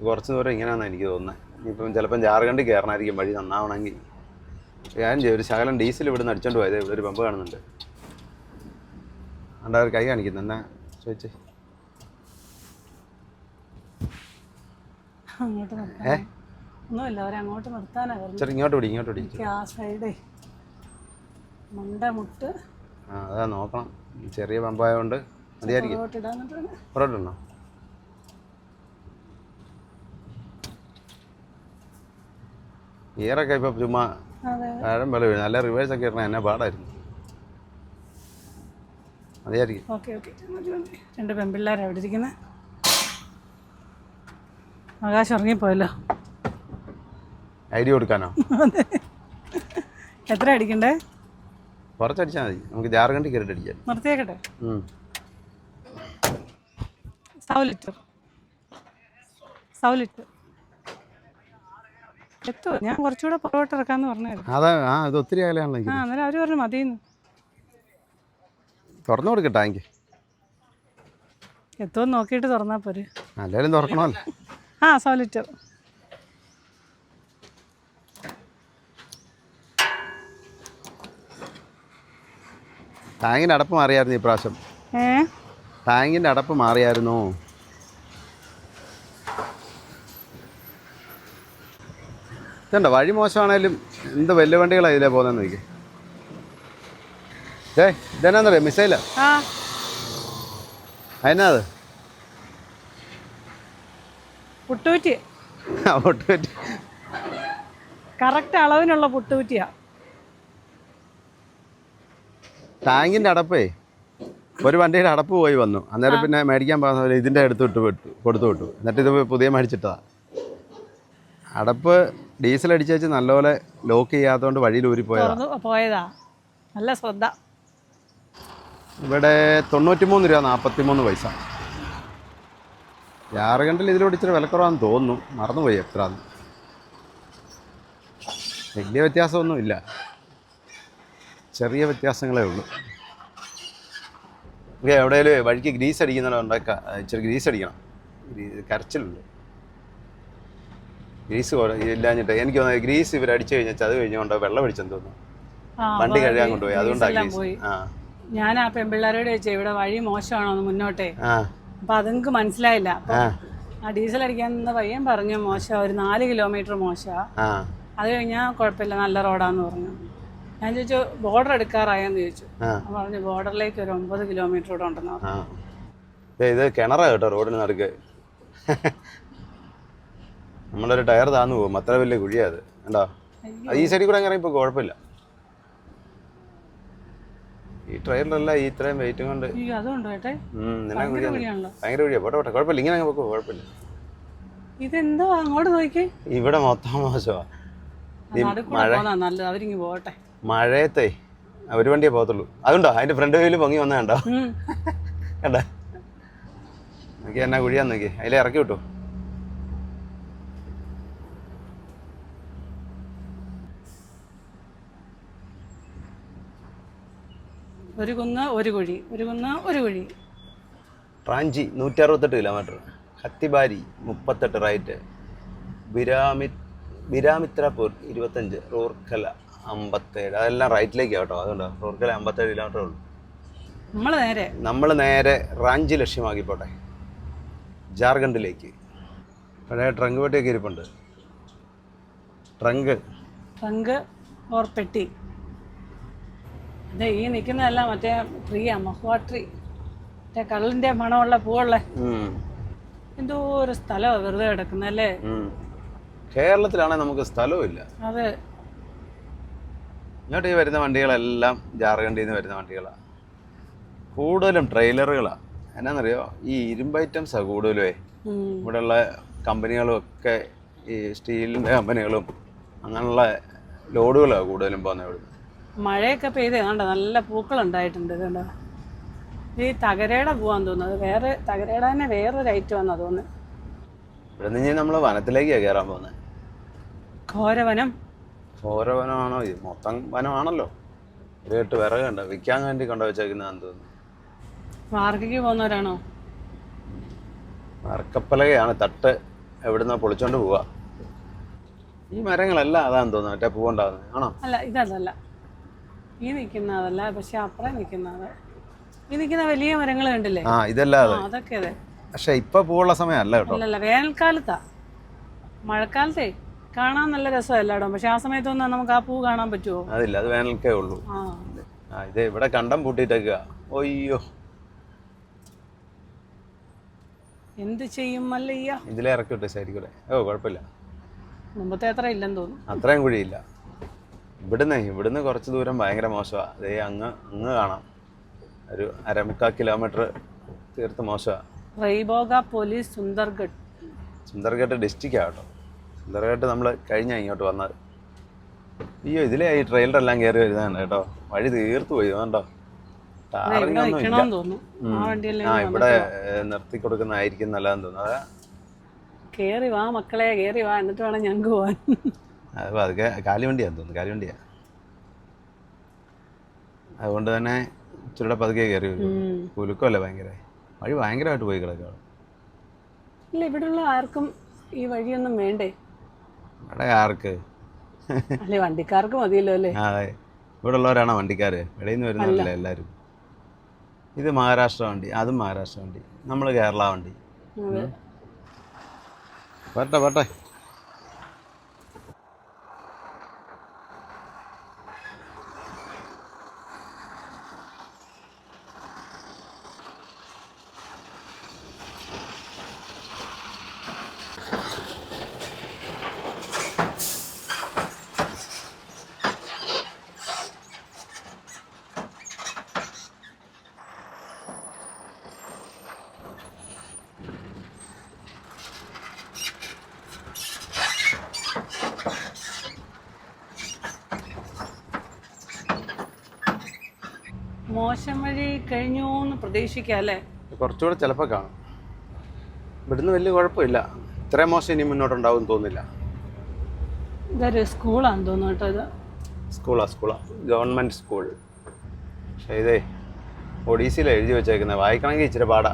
B: കുറച്ച് ദൂരം ഇങ്ങനെയാണെന്ന് എനിക്ക് തോന്നുന്നത്. ഇനിയിപ്പം ചിലപ്പം ജാർഖണ്ഡിൽ കയറണമായിരിക്കും വഴി നന്നാവണമെങ്കിൽ. ഞാൻ ഒരു ശകലം ഡീസൽ ഇവിടുന്ന് അടിച്ചോണ്ട് പോയത്. ഇവിടെ ഒരു പമ്പ് കാണുന്നുണ്ട്. അവിടെ അവർ കൈ കാണിക്കുന്നു. എന്നാ ചോദിച്ചേ?
A: ഒന്നുമില്ല, അവരങ്ങോട്ട് നിർത്താനാ
B: ചെറിയ ഇങ്ങോട്ട് പിടി.
A: ആ സൈഡേ മണ്ട മുട്ട്.
B: അതാ നോക്കണം. ചെറിയ പമ്പായതുകൊണ്ട് മതിയായിരിക്കും. പുറത്തുണ്ടോ? ഗിയറൊക്കെ ഇപ്പം ചുമ്മാ ആഴം പോലെ വീഴും. നല്ല റിവേഴ്സൊക്കെ ഇടണം. എന്നെ പാടായിരുന്നു. മതിയായിരിക്കും.
A: രണ്ട് പെൺപിള്ളേരാണ് അവിടെ ഇരിക്കുന്നത്. ആകാശം ഇറങ്ങിപ്പോയല്ലോ.
B: ഐഡിയ കൊടുക്കാനോ?
A: എത്ര അടിക്കണ്ടേ?
B: കുറച്ചടിച്ചാൽ മതി. നമുക്ക് ജാർഖണ്ഡിൽ കയറിയിട്ട് അടിക്കാം.
A: നിർത്തിയേക്കട്ടെ. സൗലിറ്റർ എത്തുമോ? ഞാൻ കുറച്ചുകൂടെ പുറകോട്ട് ഇറക്കാന്ന് പറഞ്ഞായിരുന്നു.
B: അതാ, ഇത് ഒത്തിരി അകലെയാണല്ലോ.
A: അന്നേരം അവർ പറഞ്ഞു മതിയെന്ന്.
B: തുറന്നു കൊടുക്കട്ടെ ടാങ്ക്.
A: എത്തുമെന്ന് നോക്കിയിട്ട് തുറന്നാൽ പോരെ.
B: എല്ലാവരും തുറക്കണമല്ലോ.
A: സോലിറ്റർ.
B: ടാങ്കിൻ്റെ അടപ്പ് മാറിയായിരുന്നു ഈ പ്രാവശ്യം. ടാങ്കിൻ്റെ അടപ്പ് മാറിയായിരുന്നു. ഇതുണ്ടോ, വഴി മോശമാണേലും എന്ത് വലിയ വണ്ടികളാണ് ഇതിലേ പോകുന്നതെന്ന് നോക്കി. ഇതെന്നാന്നറിയാം? മിസൈലാ. അതിനാ അത്
A: പുട്ടുകുറ്റി. കറക്റ്റ് അളവിനുള്ള പുട്ടുകുറ്റിയാ.
B: ടാങ്കിൻ്റെ അടപ്പേ, ഒരു വണ്ടിയുടെ അടപ്പ് പോയി വന്നു. അന്നേരം പിന്നെ മേടിക്കാൻ പോകുന്ന ഇതിൻ്റെ കൊടുത്തു വിട്ടു. എന്നിട്ട് ഇത് പുതിയ മേടിച്ചിട്ടതാ. അടപ്പ് ഡീസൽ അടിച്ച് വെച്ച് നല്ലപോലെ ലോക്ക് ചെയ്യാത്തതുകൊണ്ട് വഴിയിൽ
A: പോയതാ. നല്ല ശ്രദ്ധ.
B: ഇവിടെ 93 രൂപ 43 പൈസ. ജാർഖണ്ഡിൽ ഇതിലൂടെ ഇച്ചിരി വിലക്കുറവാന്ന് തോന്നുന്നു. മറന്നുപോയി എത്രയാന്ന്. വലിയ വ്യത്യാസമൊന്നും ഇല്ല, ചെറിയ വ്യത്യാസങ്ങളേ ഉള്ളൂ. എവിടെയെങ്കിലും വഴിക്ക് ഗ്രീസ് അടിക്കുന്നുണ്ടാക്കാം. ഇച്ചിരി ഗ്രീസ് അടിക്കണം. കരച്ചിലുണ്ട്. ഗ്രീസ് ഇല്ലാഞ്ഞിട്ട് എനിക്ക് തോന്നുന്നത് ഗ്രീസ് ഇവർ അടിച്ചു കഴിഞ്ഞാൽ അത് കഴിഞ്ഞുകൊണ്ട് വെള്ളം അടിച്ചെന്ന് തോന്നുന്നു. വണ്ടി കഴുകാൻ കൊണ്ടുപോയി, അതുകൊണ്ടാണ് ഗ്രീസ്.
A: ഞാൻ ആ പെൺപിള്ളേരോട് ചോദിച്ചു ഇവിടെ വഴി മോശമാണോ മുന്നോട്ടേ. അപ്പൊ അതെനിക്ക് മനസ്സിലായില്ല. ആ ഡീസൽ അടിക്കാൻ പയ്യൻ പറഞ്ഞു മോശം, ഒരു 4 കിലോമീറ്റർ മോശമാ. അത് കഴിഞ്ഞാൽ കുഴപ്പമില്ല, നല്ല റോഡാന്ന് പറഞ്ഞു. ഞാൻ ചോദിച്ചു ബോർഡർ എടുക്കാറായെന്ന് ചോദിച്ചു. പറഞ്ഞു ബോർഡറിലേക്ക് ഒരു 9 കിലോമീറ്റർ കൂടെ ഉണ്ടെന്ന് പറഞ്ഞു.
B: ഇത് കിണറാ കേട്ടോ റോഡിന് നടുക്ക്. നമ്മളൊരു ടയർ താന്നു പോകും, അത്ര വലിയ കുഴിയാ അത്. കണ്ടോ? ഈ സൈഡിൽ കൂടെ ഇറങ്ങിയപ്പോൾ കുഴപ്പമില്ല. ഈ ട്രെയിലറല്ല ഈ ഇത്രയും വെയിറ്റും കൊണ്ട് ഭയങ്കര കുഴിയാ. പോട്ടെ കുഴപ്പമില്ല, ഇങ്ങനെ പോക്കോ, കുഴപ്പമില്ല.
A: ഇതെന്താ അങ്ങോട്ട് നോക്കി?
B: ഇവിടെ മൊത്തം മോശമാ.
A: പോട്ടെ.
B: മഴയത്തെ ഒരു വണ്ടിയെ പോകത്തുള്ളൂ. അതുണ്ടോ അതിന്റെ ഫ്രണ്ട് വീല് പൊങ്ങി വന്ന കണ്ടോ? കണ്ടാ നോക്കി എന്നാ കുഴിയാന്ന് നോക്കി. അതിലെ ഇറക്കി വിട്ടു.
A: ഒരു കുന്ന് ഒരു കുഴി, ഒരു കുന്ന് ഒരു കുഴി.
B: Ranchi 168 kilometre, Hatibari 38 right, Biramitrapur 25, Rourkela 57. അതെല്ലാം റൈറ്റിലേക്കാണ് കേട്ടോ. അതുകൊണ്ടോ റൂർക്കല 57 കിലോമീറ്റർ ഉള്ളൂ. നമ്മൾ നേരെ റാഞ്ചി ലക്ഷ്യമാക്കി പോട്ടെ, ജാർഖണ്ഡിലേക്ക്. പഴയ ട്രങ്ക് പെട്ടിയൊക്കെ ഇരിപ്പുണ്ട്. ട്രങ്ക്
A: ഓർ പെട്ടി. അതെ, ഈ നിൽക്കുന്നതല്ല മറ്റേ ട്രീയാ, മഹുവ ട്രീ. മറ്റേ കള്ളിന്റെ മണമുള്ള പൂവുള്ള എന്തോ ഒരു സ്ഥലമാണ് വെറുതെ കിടക്കുന്നല്ലേ.
B: കേരളത്തിലാണെങ്കിൽ നമുക്ക് സ്ഥലവും ഇല്ല.
A: അതെ,
B: ഇങ്ങോട്ട് ഈ വരുന്ന വണ്ടികളെല്ലാം ജാർഖണ്ഡിൽ നിന്ന് വരുന്ന വണ്ടികളാണ്. കൂടുതലും ട്രെയിലറുകളാണ്. എന്നാന്നറിയോ, ഈ ഇരുമ്പ് ഐറ്റംസാണ് കൂടുതലുമേ. ഇവിടെയുള്ള കമ്പനികളും ഒക്കെ ഈ സ്റ്റീലിൻ്റെ കമ്പനികളും അങ്ങനെയുള്ള ലോഡുകളാണ് കൂടുതലും പോകുന്നത്. ഇവിടെ
A: മഴയൊക്കെ പെയ്ത് കണ്ടോ, നല്ല പൂക്കളുണ്ടായിട്ടുണ്ട്. കണ്ടോ, ഈ തകരയുടെ പോവാൻ തോന്നുന്നത്. വേറെ തകരയുടെ തന്നെ വേറൊരു ഐറ്റം ആണെന്നാ തോന്നുന്നത്.
B: ഇവിടെ നിന്ന് നമ്മൾ വനത്തിലേക്കാണ് കയറാൻ പോകുന്നത്.
A: ഘോരവനം.
B: ഘോരവനമാണോ ഇത്? മൊത്തം വനമാണല്ലോ. ഒരു കെട്ട് വിറകുണ്ട്, വിൽക്കാൻ വേണ്ടി കൊണ്ടുവച്ചേക്കുന്നതാന്ന് തോന്നുന്നു.
A: വാർക്കയ്ക്ക് പോകുന്നവരാണോ?
B: വറക്കപ്പലകയാണ്, തട്ട് എവിടുന്ന പൊളിച്ചോണ്ട് പോവാ. ഈ മരങ്ങളെല്ലാം അതാന്ന് തോന്നുന്നു, മറ്റേ പൂവുണ്ടാകുന്നത് ആണോ?
A: അല്ല, ഇതല്ല. ഈ നിൽക്കുന്നതല്ല, പക്ഷെ അപ്പുറം നിൽക്കുന്നത്. ഈ നിൽക്കുന്ന വലിയ മരങ്ങൾ കണ്ടില്ലേ?
B: ആ, ഇതല്ല.
A: അതൊക്കെ അതെ.
B: പക്ഷെ ഇപ്പൊ പൂവുള്ള സമയമല്ല കേട്ടോ.
A: അല്ലല്ല, വേനൽക്കാലത്താ. മഴക്കാലത്തേ കാണാൻ നല്ല രസമല്ലാടോ, പക്ഷെ ആ സമയത്തൊന്നും നമുക്ക് ആ പൂ കാണാൻ പറ്റുമോ?
B: അതില്ല, അത് വേനൽക്കേ ഉള്ളൂ. ഇത് ഇവിടെ കണ്ടം പൂട്ടിയിട്ടേക്കുക. ഒയ്യോ,
A: എന്ത് ചെയ്യും മല്ലയ്യ.
B: ഇതിലെ ഇറക്കി വിട്ടു സൈഡിൽ. ഓ, കുഴപ്പമില്ല.
A: മുമ്പത്തെ അത്ര ഇല്ലെന്ന് തോന്നുന്നു.
B: അത്രയും കുഴിയില്ല. ഇവിടുന്ന് കുറച്ച് ദൂരം ഭയങ്കര മോശമാണ്. അതേ അങ്ങ് കാണാം, ഒരു 1/4 കിലോമീറ്റർ തീർത്ത് മോശമാണ്.
A: റൈബോഗ പോലീസ് സുന്ദർഗഡ്.
B: സുന്ദർഗഡ് ഡിസ്ട്രിക്റ്റാണ് കേട്ടോ. സുന്ദർഗഡ് നമ്മൾ കഴിഞ്ഞാൽ ഇങ്ങോട്ട് വന്നത്. അയ്യോ, ഇതിലെ ഈ ട്രെയിലറെല്ലാം കയറി വരുന്നതാണ് കേട്ടോ. വഴി തീർത്തു പോയി കണ്ടോ. ടാറിങ്ങൊന്നും ഇല്ല. ഇവിടെ നിർത്തി കൊടുക്കുന്നതായിരിക്കും നല്ലതെന്ന് തോന്നുന്നു. അതാ,
A: കേറി വാ മക്കളെ, കേറി വാ, എന്നിട്ട് വേണം ഞങ്ങൾക്ക് പോവാൻ.
B: അതൊക്കെ കാലിവണ്ടിയാന്ന് തോന്നുന്നു, കാലിവണ്ടിയാ. അതുകൊണ്ട് തന്നെ ഇച്ചിരി പതുക്കെ കയറി വരും. കുലുക്കമല്ലേ ഭയങ്കര. വഴി ഭയങ്കരമായിട്ട് പോയി കിടക്കുക.
A: ഇല്ല, ഇവിടെയുള്ള ആർക്കും ഈ വഴിയൊന്നും വേണ്ടേ?
B: ഇവിടെ ആർക്ക്?
A: അല്ലെ, വണ്ടിക്കാർക്ക് മതിയല്ലോ അല്ലേ?
B: അതെ, ഇവിടെ ഉള്ളവരാണോ വണ്ടിക്കാര്? ഇടയിൽ നിന്ന് വരുന്നവരല്ലേ എല്ലാവരും. ഇത് മഹാരാഷ്ട്ര വണ്ടി, അതും മഹാരാഷ്ട്ര വണ്ടി, നമ്മൾ കേരള വണ്ടി. പട്ടെ.
A: മോശം വഴി കഴിഞ്ഞു എന്ന് പ്രതീക്ഷിക്കാം അല്ലേ?
B: കുറച്ചുകൂടെ ചിലപ്പോൾ കാണും. ഇവിടുന്ന് വലിയ കുഴപ്പമില്ല. ഇത്രയും മോശം ഇനി മുന്നോട്ടുണ്ടാവും തോന്നില്ല.
A: ഇതൊരു സ്കൂളാന്ന് തോന്നുന്നു കേട്ടോ. ഇത്
B: സ്കൂളാ ഗവൺമെൻറ് സ്കൂൾ. പക്ഷേ ഇതേ ഒഡീസിയിലാണ് എഴുതി വെച്ചേക്കുന്നത്. വായിക്കണമെങ്കിൽ ഇച്ചിരി പാടാ.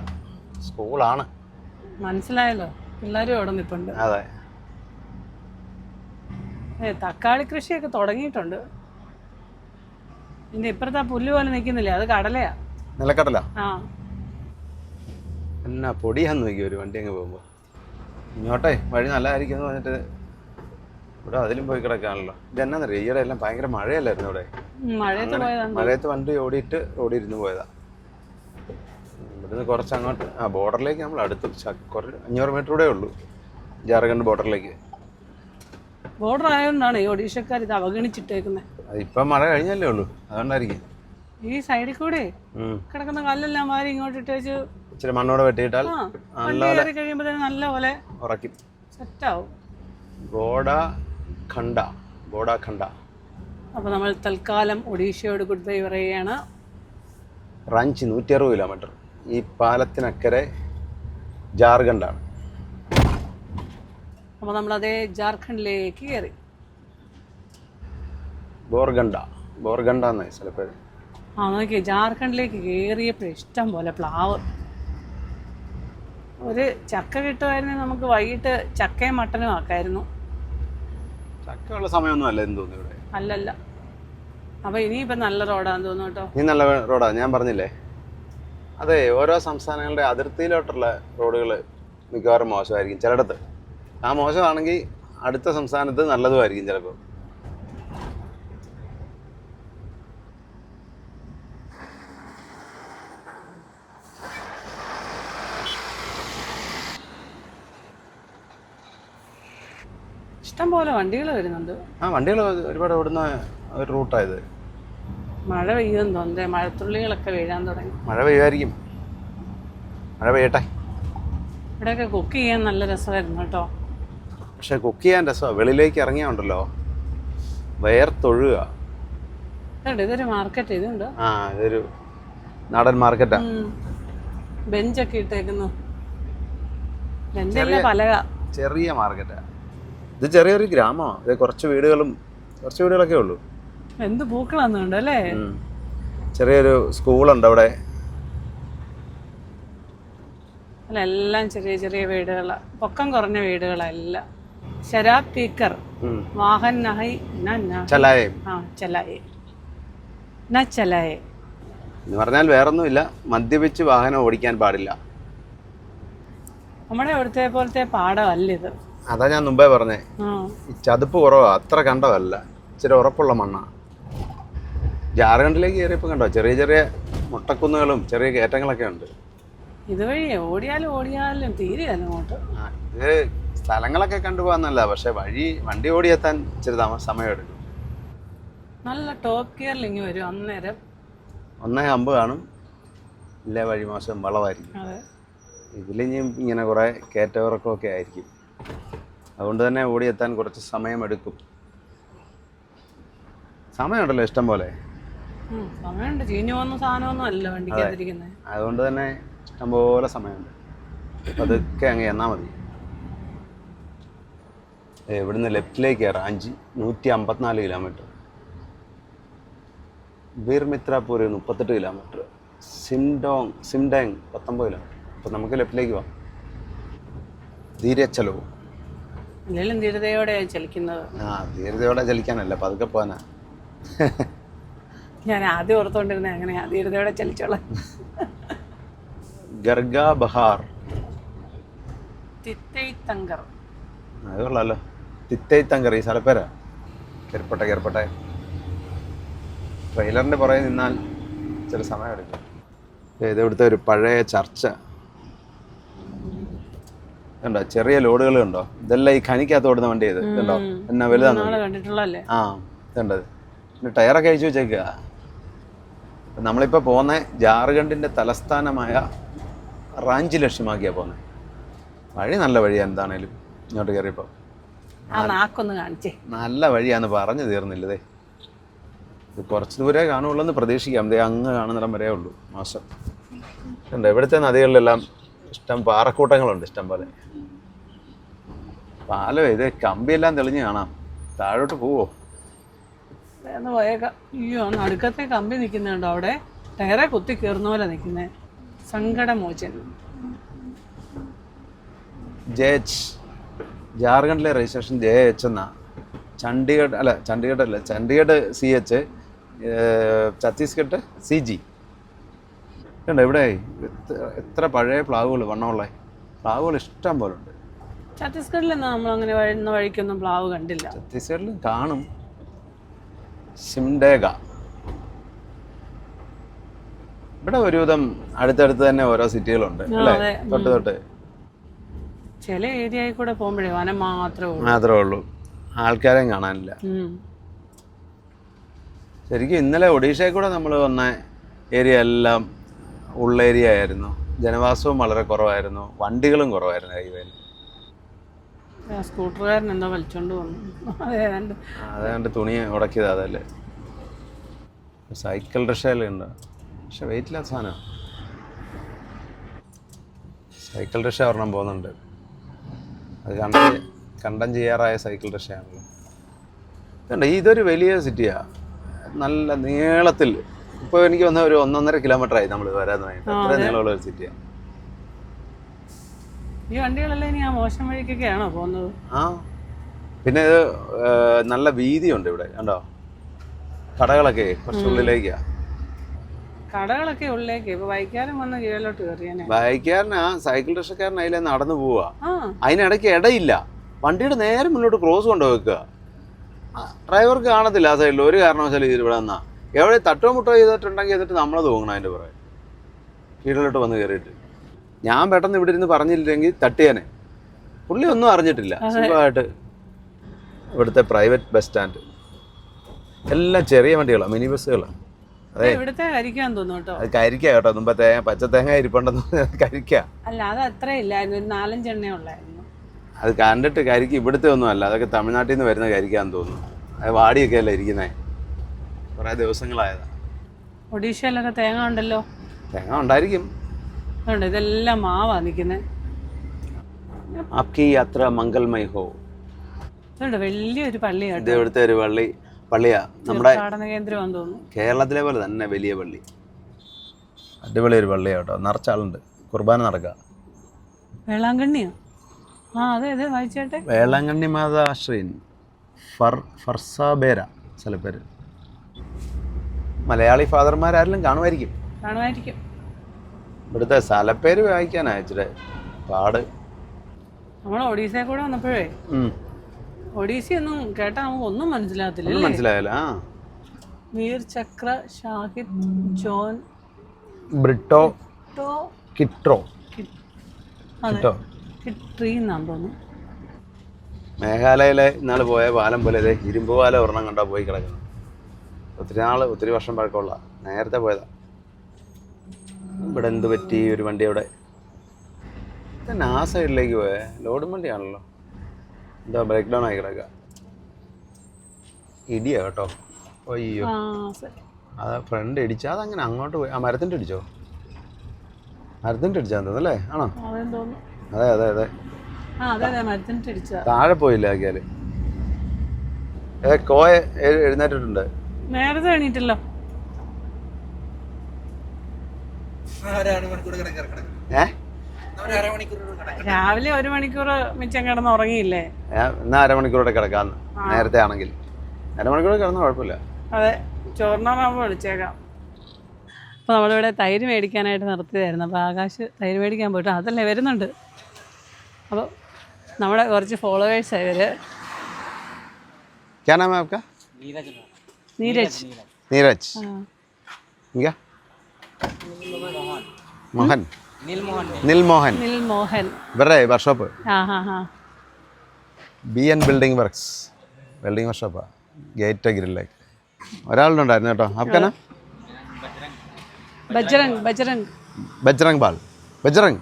B: സ്കൂളാണ്, മനസ്സിലായല്ലോ.
A: പിള്ളേരും അവിടെ നിൽപ്പുണ്ട്.
B: അതെ.
A: തക്കാളി കൃഷിയൊക്കെ തുടങ്ങിയിട്ടുണ്ട്. ഇതിന്റെ ഇപ്പുറത്തെ പുല്ല് പോലെ നിൽക്കുന്നില്ലേ, അത് കടലയാ.
B: നിലക്കടല.
A: ആ,
B: എന്നാ പൊടിയാന്ന് നോക്കി ഒരു വണ്ടി അങ്ങ് പോകുമ്പോൾ. ഇങ്ങോട്ടെ വഴി നല്ലതായിരിക്കും എന്ന് പറഞ്ഞിട്ട് ഇവിടെ അതിലും പോയി കിടക്കാണല്ലോ. ഇതെന്നാന്നറിയോ, ഈയിടെ എല്ലാം ഭയങ്കര മഴയല്ലായിരുന്നു ഇവിടെ. മഴയത്ത് വണ്ടി ഓടിയിട്ട് റോഡിരുന്ന് പോയതാ. ഇവിടുന്ന് കുറച്ച് അങ്ങോട്ട് ബോർഡറിലേക്ക് നമ്മൾ അടുത്ത് 500 മീറ്റർ കൂടെ ഉള്ളൂ, ജാർഖണ്ഡ് ബോർഡറിലേക്ക്.
A: ബോർഡർ ആയതുകൊണ്ടാണ് ഈ ഒഡീഷക്കാർ ഇത് അവഗണിച്ചിട്ടേക്കുന്നത്.
B: ഇപ്പം മഴ കഴിഞ്ഞല്ലേ ഉള്ളൂ, അതുകൊണ്ടായിരിക്കും.
A: ഈ സൈഡിൽ കൂടെ കിടക്കുന്ന കല്ലെല്ലാം മാറി ഇങ്ങോട്ട് ഇട്ടേച്ച്
B: ഇച്ചിരി മണ്ണോടെ വെട്ടിയിട്ടാൽ
A: കഴിയുമ്പോ നല്ല പോലെ
B: ഉറക്കും,
A: സെറ്റാവും.
B: ബോഡാഖണ്ഡ.
A: അപ്പൊ നമ്മൾ തൽക്കാലം ഒഡീഷയോട് ഗുഡ് ബൈ പറയുകയാണ്.
B: റാഞ്ചി 160 കിലോമീറ്റർ. ഈ പാലത്തിനക്കരെ ജാർഖണ്ഡാണ്.
A: അപ്പൊ നമ്മളതേ ജാർഖണ്ഡിലേക്ക് കയറി.
B: ബോർഗണ്ട എന്നായി സ്ഥലപ്പേര്.
A: നോക്കിയേ, ജാർഖണ്ഡിലേക്ക് കയറിയപ്പോൾ ഇഷ്ടം പോലെ പ്ലാവ്. ഒരു ചക്ക കിട്ടുമായിരുന്നെങ്കിൽ നമുക്ക് വൈകിട്ട് ചക്കയും മട്ടനും ആക്കായിരുന്നു.
B: ചക്ക ഉള്ള സമയമൊന്നും അല്ല എന്ന് തോന്നുന്നു ഇവിടെ.
A: അല്ലല്ല. അപ്പൊ ഇനിയിപ്പോ നല്ല റോഡാന്ന് തോന്നുന്നു കേട്ടോ.
B: ഇനി നല്ല റോഡാ, ഞാൻ പറഞ്ഞില്ലേ. അതെ, ഓരോ സംസ്ഥാനങ്ങളുടെ അതിർത്തിയിലോട്ടുള്ള റോഡുകൾ മിക്കവാറും മോശമായിരിക്കും ചിലയിടത്ത്. ആ മോശമാണെങ്കിൽ അടുത്ത സംസ്ഥാനത്ത് നല്ലതുമായിരിക്കും ചിലപ്പോൾ.
A: ഇഷ്ടം പോലെ വണ്ടികൾ വരുന്നുണ്ട്.
B: വണ്ടികൾ ഒരുപാട് ഓടുന്ന ഒരു റൂട്ടായത്.
A: മഴ പെയ്യുമെന്ന് തോന്നുന്നത്. മഴത്തുള്ളികളൊക്കെ വീഴാൻ തുടങ്ങി.
B: മഴ പെയ്യുമായിരിക്കും, മഴ പെയ്യട്ടെ.
A: ഇവിടെയൊക്കെ കുക്ക് ചെയ്യാൻ നല്ല രസമായിരുന്നു കേട്ടോ.
B: പക്ഷെ കുക്ക് ചെയ്യാൻ രസമാണ്, വെളിയിലേക്ക് ഇറങ്ങിയുണ്ടല്ലോ വയർത്തൊഴുക.
A: ഇതൊരു മാർക്കറ്റ്. ഇതുണ്ട്,
B: ഇതൊരു നാടൻ മാർക്കറ്റാ.
A: ബെഞ്ചൊക്കെ ഇട്ടേക്കുന്നു. ബെഞ്ചല്ല, പലക.
B: ചെറിയ മാർക്കറ്റാണ്. ഇത് ചെറിയൊരു ഗ്രാമമാണ്. ഇത് കുറച്ച് വീടുകളൊക്കെ ഉള്ളൂ.
A: എന്ത് പൂക്കളാന്നുണ്ട് അല്ലേ.
B: ചെറിയൊരു സ്കൂളുണ്ട് അവിടെ.
A: അല്ല, എല്ലാം ചെറിയ ചെറിയ വീടുകളാ, പൊക്കം കുറഞ്ഞ വീടുകളാ എല്ലാം. ശരാബ് പീക്കർ വാഹൻ നഹി
B: ചലായേ
A: ചലായേ
B: എന്ന് പറഞ്ഞാൽ വേറൊന്നുമില്ല, മദ്യപിച്ച് വാഹനം ഓടിക്കാൻ പാടില്ല.
A: നമ്മുടെ ഇവിടുത്തെ പോലത്തെ പാടമല്ല ഇത്.
B: അതാ ഞാൻ മുമ്പേ പറഞ്ഞേ, ഈ ചതുപ്പ് കുറവാ, അത്ര കണ്ടമല്ല, ഇച്ചിരി ഉറപ്പുള്ള മണ്ണാണ്. ജാർഖണ്ഡിലേക്ക് കയറിയപ്പോൾ കണ്ടോ ചെറിയ ചെറിയ മുട്ടക്കുന്നുകളും ചെറിയ കയറ്റങ്ങളൊക്കെ ഉണ്ട്.
A: ഇതുവഴി ഓടിയാലും തീരെ അങ്ങോട്ട്.
B: ഇത് സ്ഥലങ്ങളൊക്കെ കണ്ടുപോകാന്നല്ല, പക്ഷെ വണ്ടി ഓടിയെത്താൻ ഇച്ചിരി സമയം എടുക്കും.
A: നല്ല ടോപ്പ് ഗിയറിൽ ഇങ്ങ് വരും അന്നേരം.
B: 1.50 കാണും, ഇല്ല വഴി മോശം വളവായിരിക്കും. ഇതിലിഞ്ഞും ഇങ്ങനെ കുറേ കയറ്റമിറക്കമൊക്കെ ആയിരിക്കും. അതുകൊണ്ട് തന്നെ ഓടിയെത്താൻ കുറച്ച് സമയമെടുക്കും. സമയമുണ്ടല്ലോ ഇഷ്ടം പോലെ.
A: സമയമുണ്ട്, ചീഞ്ഞു പോകുന്ന സാധനമൊന്നും അല്ല വണ്ടിക്കകത്തിരിക്കുന്നത്.
B: അതുകൊണ്ട് തന്നെ ഇഷ്ടംപോലെ സമയമുണ്ട്. അതൊക്കെ അങ്ങ് എന്നാ മതി. ഇവിടുന്ന് ലെഫ്റ്റിലേക്ക് റാഞ്ചി 154 കിലോമീറ്റർ, ബീർമിത്രാപൂർ 38 കിലോമീറ്റർ, സിംഡാങ് 19 കിലോമീറ്റർ. അപ്പം നമുക്ക് ലെഫ്റ്റിലേക്ക് പോവാം. ധീരെ ചലോ.
A: ധീരതയോടെ ചലിക്കുന്നത്.
B: ധീരതയോടെ ചലിക്കാനല്ല, പതുക്കെ പോകാനാ.
A: ഞാൻ ആദ്യം ഓർത്തോണ്ടിരുന്നത് എങ്ങനെയാ ധീരതയോടെ ചലിച്ചോളാം.
B: ഗർഗ ബഹാർ,
A: തിത്തൈത്തങ്കർ.
B: അത് കൊള്ളാലോ, തിത്തൈത്തങ്കർ ഈ സ്ഥലപ്പേരാ. കയറിപ്പോട്ടെ. ട്രെയിലറിൻ്റെ പുറകെ നിന്നാൽ ചില സമയം എടുക്കും. ഇത് ഇവിടുത്തെ ഒരു പഴയ ചർച്ച കണ്ടോ, ചെറിയ ലോഡുകൾ കണ്ടോ, ഇതെല്ലാം ഈ ഖനിക്കകത്ത് ഓടുന്ന വണ്ടി ചെയ്ത് കണ്ടോ, എന്നാ വലുതാണ്. ആ ഇതുണ്ടത്, പിന്നെ ടയറൊക്കെ അഴിച്ചു വെച്ചേക്കുക. നമ്മളിപ്പോൾ പോകുന്ന ജാർഖണ്ഡിൻ്റെ തലസ്ഥാനമായ റാഞ്ചി ലക്ഷ്യമാക്കിയാണ് പോകുന്നത്. വഴി നല്ല വഴിയാണ്, എന്താണേലും ഇങ്ങോട്ട് കയറിയപ്പോൾ നല്ല വഴിയാന്ന് പറഞ്ഞു തീർന്നില്ലതേ. ഇത് കുറച്ച് ദൂരേ കാണുള്ളൂ എന്ന് പ്രതീക്ഷിക്കാം. ദേ അങ്ങ് കാണുന്നിടം വരേ ഉള്ളൂ മോശം. ഉണ്ട് ഇവിടുത്തെ നദികളിലെല്ലാം ഇഷ്ടം പാറക്കൂട്ടങ്ങളുണ്ട്, ഇഷ്ടം പോലെ. പാലം ഇത് കമ്പിയെല്ലാം തെളിഞ്ഞ് കാണാം. താഴോട്ട് പോവോ?
A: അയ്യോ, നടുക്കത്തെ കമ്പി നിൽക്കുന്നുണ്ടോ അവിടെ, ടയറെ കുത്തി കയറുന്ന പോലെ നിൽക്കുന്നേ. സങ്കടമോചൻ
B: JH, ജാർഖണ്ഡിലെ രജിസ്ട്രേഷൻ JH എന്നാ. ചണ്ഡീഗഡ് അല്ല, ചണ്ഡീഗഡ് CH, ഛത്തീസ്ഗഡ് CG. കണ്ടോ ഇവിടെ എത്ര പഴയ പ്ലാവുകൾ, വണ്ണമുള്ള പ്ലാവുകൾ ഇഷ്ടം പോലെ ഉണ്ട്.
A: ഛത്തീസ്ഗഡിലൊന്നും നമ്മൾ അങ്ങനെ വരുന്ന വഴിക്കൊന്നും പ്ലാവ് കണ്ടില്ല.
B: ഛത്തീസ്ഗഡിലും കാണും. സിംഡേഗ. ഇവിടെ ഒരുവിധം അടുത്തടുത്ത് തന്നെ ഓരോ സിറ്റികളുണ്ട് അല്ലേ, തൊട്ട്.
A: ചില ഏരിയയിൽ കൂടെ പോകുമ്പോഴേ വനം
B: മാത്രമേ ഉള്ളൂ, ആൾക്കാരെയും കാണാനില്ല. ശരിക്കും ഇന്നലെ ഒഡീഷയിൽ കൂടെ നമ്മൾ വന്ന ഏരിയ എല്ലാം ഉള്ള ഏരിയ ആയിരുന്നു. ജനവാസവും വളരെ കുറവായിരുന്നു, വണ്ടികളും കുറവായിരുന്നു ഹൈവേയിൽ.
A: സ്കൂട്ടറുകാരൻ എന്തോ വലിച്ചോണ്ട് വന്നു.
B: അതുകൊണ്ട് തുണി ഉടക്കിയത് അതല്ലേ. സൈക്കിൾ റിക്ഷയിലുണ്ട്, പക്ഷെ വെയിറ്റില്ലാത്ത സാധനമാണ്. സൈക്കിൾ റിക്ഷ ഒരെണ്ണം പോകുന്നുണ്ട്. അത് കണ്ടം ചെയ്യാറായ സൈക്കിൾ റിക്ഷയാണല്ലോ. കണ്ടോ, ഇതൊരു വലിയ സിറ്റിയാണ്, നല്ല നീളത്തിൽ. ഇപ്പോൾ എനിക്ക് വന്ന ഒരു 1.5 കിലോമീറ്റർ ആയി നമ്മൾ വരാനായിട്ട്. അത്ര നീളമുള്ള ഒരു സിറ്റിയാണ്.
A: ഈ വണ്ടികളെല്ലാം ഇനി ആ മോശം വഴിക്കൊക്കെയാണോ പോകുന്നത്?
B: പിന്നെ ഇത് നല്ല വീതിയുണ്ട് ഇവിടെ, കണ്ടോ. കടകളൊക്കെ കുറച്ചുള്ളിലേക്കാ.
A: കടകളൊക്കെ ഉള്ളിലേക്ക്. ഇപ്പൊ ബൈക്കാരൻ വന്ന് കീഴിലോട്ട് കയറിയാനെ.
B: ബൈക്കാരനാ, സൈക്കിൾ റിക്ഷക്കാരൻ അതിലെ നടന്നു പോവാ. അതിനിടയ്ക്ക് ഇടയില്ല, വണ്ടിയുടെ നേരെ മുന്നോട്ട് ക്രോസ് കൊണ്ടുവെക്കുക. ഡ്രൈവർക്ക് കാണത്തില്ല ആ സൈഡിൽ ഒരു കാരണവശാലും ഇതിൽ ഇവിടെ വന്നാ. എവിടെ തട്ടോ മുട്ടോ ചെയ്തിട്ടുണ്ടെങ്കിൽ എന്നിട്ട് നമ്മൾ തോന്നണം അതിൻ്റെ പുറകെ കീഴിലോട്ട് വന്ന് കയറിയിട്ട്. ഞാൻ പെട്ടെന്ന് ഇവിടെ ഇരുന്ന് പറഞ്ഞില്ലെങ്കിൽ തട്ടിയാനെ. പുള്ളി ഒന്നും അറിഞ്ഞിട്ടില്ല. സുഖമായിട്ട് ഇവിടുത്തെ പ്രൈവറ്റ് ബസ് സ്റ്റാൻഡ് എല്ലാം ചെറിയ വണ്ടികളാണ്, മിനി ബസ്സുകളാണ്. അതെ,
A: ഇവിടുത്തെ കരിക്കാൻ തോന്നുന്നു കേട്ടോ.
B: അത് കരിക്ക കേട്ടോ, മുമ്പ് പച്ചത്തേങ്ങ ഇരിപ്പുണ്ടെന്ന് കരിക്ക.
A: അല്ല, അത് അത്ര ഇല്ലായിരുന്നു, 4-5 എണ്ണേ ഉള്ളായിരുന്നു.
B: അത് കണ്ടിട്ട് കരിക്ക് ഇവിടുത്തെ ഒന്നും അല്ല, അതൊക്കെ തമിഴ്നാട്ടിൽ നിന്ന് വരുന്ന കരിക്കാന്ന് തോന്നുന്നു. അത് വാടിയൊക്കെ അല്ല ഇരിക്കുന്നേ, കുറേ ദിവസങ്ങളായതാ.
A: ഒഡീഷയിലൊക്കെ തേങ്ങ ഉണ്ടല്ലോ.
B: തേങ്ങ ഉണ്ടായിരിക്കും.
A: ഇതെല്ലാം മാവാ നിൽക്കുന്നത്.
B: ആപ്കി യാത്ര മംഗൾമയ ഹോ.
A: ഇതുണ്ട് വലിയൊരു പള്ളിയാണ്.
B: ഇത് ഇവിടുത്തെ ഒരു പള്ളിയാ. നമ്മുടെ
A: തീർത്ഥാടന കേന്ദ്രമാണെന്ന് തോന്നുന്നു.
B: കേരളത്തിലെ പോലെ തന്നെ വലിയ പള്ളി. അടിപൊളി ഒരു പള്ളിയാ കേട്ടോ. നിറച്ച ആളുണ്ട്. കുർബാന നടക്കുക.
A: വേളാങ്കണ്ണിയോ? ആ അതെ അതെ, വായിച്ചേട്ടെ.
B: വേളാങ്കണ്ണി മാതാ ആശ്രയിൻ ഫർസാബേര സ്ഥലപ്പേര്. മലയാളി ഫാദർമാരാരെങ്കിലും കാണുമായിരിക്കും. ഇവിടുത്തെ സ്ഥലപ്പേര് വായിക്കാനാ ഇച്ചിരി പാട്.
A: നമ്മൾ ഒഡീസയിൽ കൂടെ വന്നപ്പോഴേ ഒഡീസി ഒന്നും കേട്ടാ നമുക്ക് ഒന്നും മനസ്സിലാകത്തില്ല.
B: മനസ്സിലായല്ലോ. ആ
A: മീർ ചക്ര ഷാഹിദ് ജോൺ
B: ബ്രിട്ടോ കിട്രോ
A: കിട്രീ എന്നാണ് തോന്നുന്നു.
B: മേഘാലയയിലെ ഇന്നാൾ പോയ പാലം പോലെ ഇതേ ഇരുമ്പ് പാലം ഒരെണ്ണം കണ്ടാ പോയി കിടക്കുന്നു. ഒത്തിരി വർഷം പഴക്കമുള്ള, നേരത്തെ പോയതാ. ഇവിടെ എന്ത് പറ്റി? ഒരു വണ്ടി അവിടെ തന്നെ ആ സൈഡിലേക്ക് പോയേ. ലോഡും വണ്ടിയാണല്ലോ. എന്താ ബ്രേക്ക് ഡൗൺ ആയി കിടക്കുക. ഇടിയാ കേട്ടോ. അയ്യോ, അതാ ഫ്രണ്ട് ഇടിച്ചാ. അതങ്ങനെ അങ്ങോട്ട് പോയി. ആ മരത്തിൻ്റെ ഇടിച്ചോ? മരത്തിൻ്റെ ഇടിച്ചാന്ന് തോന്നുന്നല്ലേ? ആണോ? അതെ അതെ അതെ. താഴെ പോയില്ല ആക്കിയാല്. കോയ എഴുന്നേറ്റിട്ടുണ്ട്.
A: നേരത്തെ എണീറ്റല്ലോ. രാവിലെ 1 മണിക്കൂർ മിച്ചം കിടന്ന് ഉറങ്ങിയില്ലേ?
B: എന്നാ അരമണിക്കൂറോടെ കിടക്കാന്ന്. നേരത്തെ ആണെങ്കിൽ അരമണിക്കൂർ കിടന്ന കുഴപ്പമില്ല.
A: അതെ, ചോറിനാകുമ്പോൾ വിളിച്ചേക്കാം. അപ്പോൾ നമ്മളിവിടെ തൈര് മേടിക്കാനായിട്ട് നിർത്തിയതായിരുന്നു. അപ്പോൾ ആകാശ് തൈര് മേടിക്കാൻ പോയിട്ട് അതല്ലേ വരുന്നുണ്ട്. അപ്പോൾ നമ്മുടെ കുറച്ച് ഫോളോവേഴ്സാണ് ഇവർ.
B: क्या नाम है आपका?
A: നീരജ്.
B: क्या? മോഹൻ. നിൽമോഹൻ. ഇവരുടെ workshop BN building works. Welding വർക്ക്ഷോപ്പാ. ഗേറ്റ് ഗ്രില്ലേക്ക്. ഒരാളുണ്ടായിരുന്നു കേട്ടോ. ആപ്കാ ബജ്രംഗ് ബാൽ. ബജ്രംഗ്.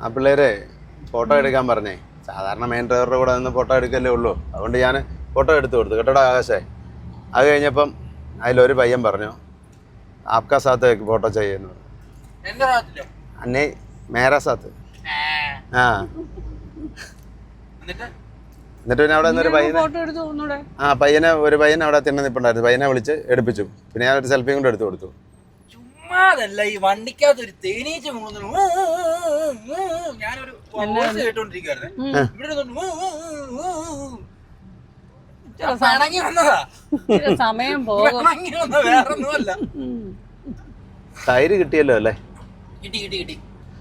B: ആ പിള്ളേരെ ഫോട്ടോ എടുക്കാൻ പറഞ്ഞേ. സാധാരണ മെയിൻ ഡ്രൈവറുടെ കൂടെ നിന്ന് ഫോട്ടോ എടുക്കല്ലേ ഉള്ളൂ. അതുകൊണ്ട് ഞാൻ ഫോട്ടോ എടുത്തു കൊടുത്തു കേട്ടോടാ ആകാശേ. അത് കഴിഞ്ഞപ്പം അതിലൊരു പയ്യൻ പറഞ്ഞു ആപ്കാ സാത്ത് ഫോട്ടോ ചെയ്യുന്നു. അന്നേ മേരാ സാത്ത്. ആ എന്നിട്ട് പിന്നെ അവിടെ നിന്നൊരു പയ്യനെ ഒരു പയ്യൻ അവിടെ തിണ്ണ നിൽപ്പുണ്ടായിരുന്നു. പയ്യനെ വിളിച്ച് എടുപ്പിച്ചു. പിന്നെ ഞാൻ ഒരു സെൽഫിയും കൊണ്ട് എടുത്തു കൊടുത്തു.
C: അതല്ല ഈ വണ്ടിക്കകത്ത് ഒരു തേനീച്ച ഞാനൊരു കേട്ടോണ്ടിരിക്കുവായിരുന്നു. ഇവിടെ
A: സമയം പോകും.
C: വേറൊന്നുമല്ല.
B: തൈര് കിട്ടിയല്ലോ അല്ലേ?
C: കിട്ടി.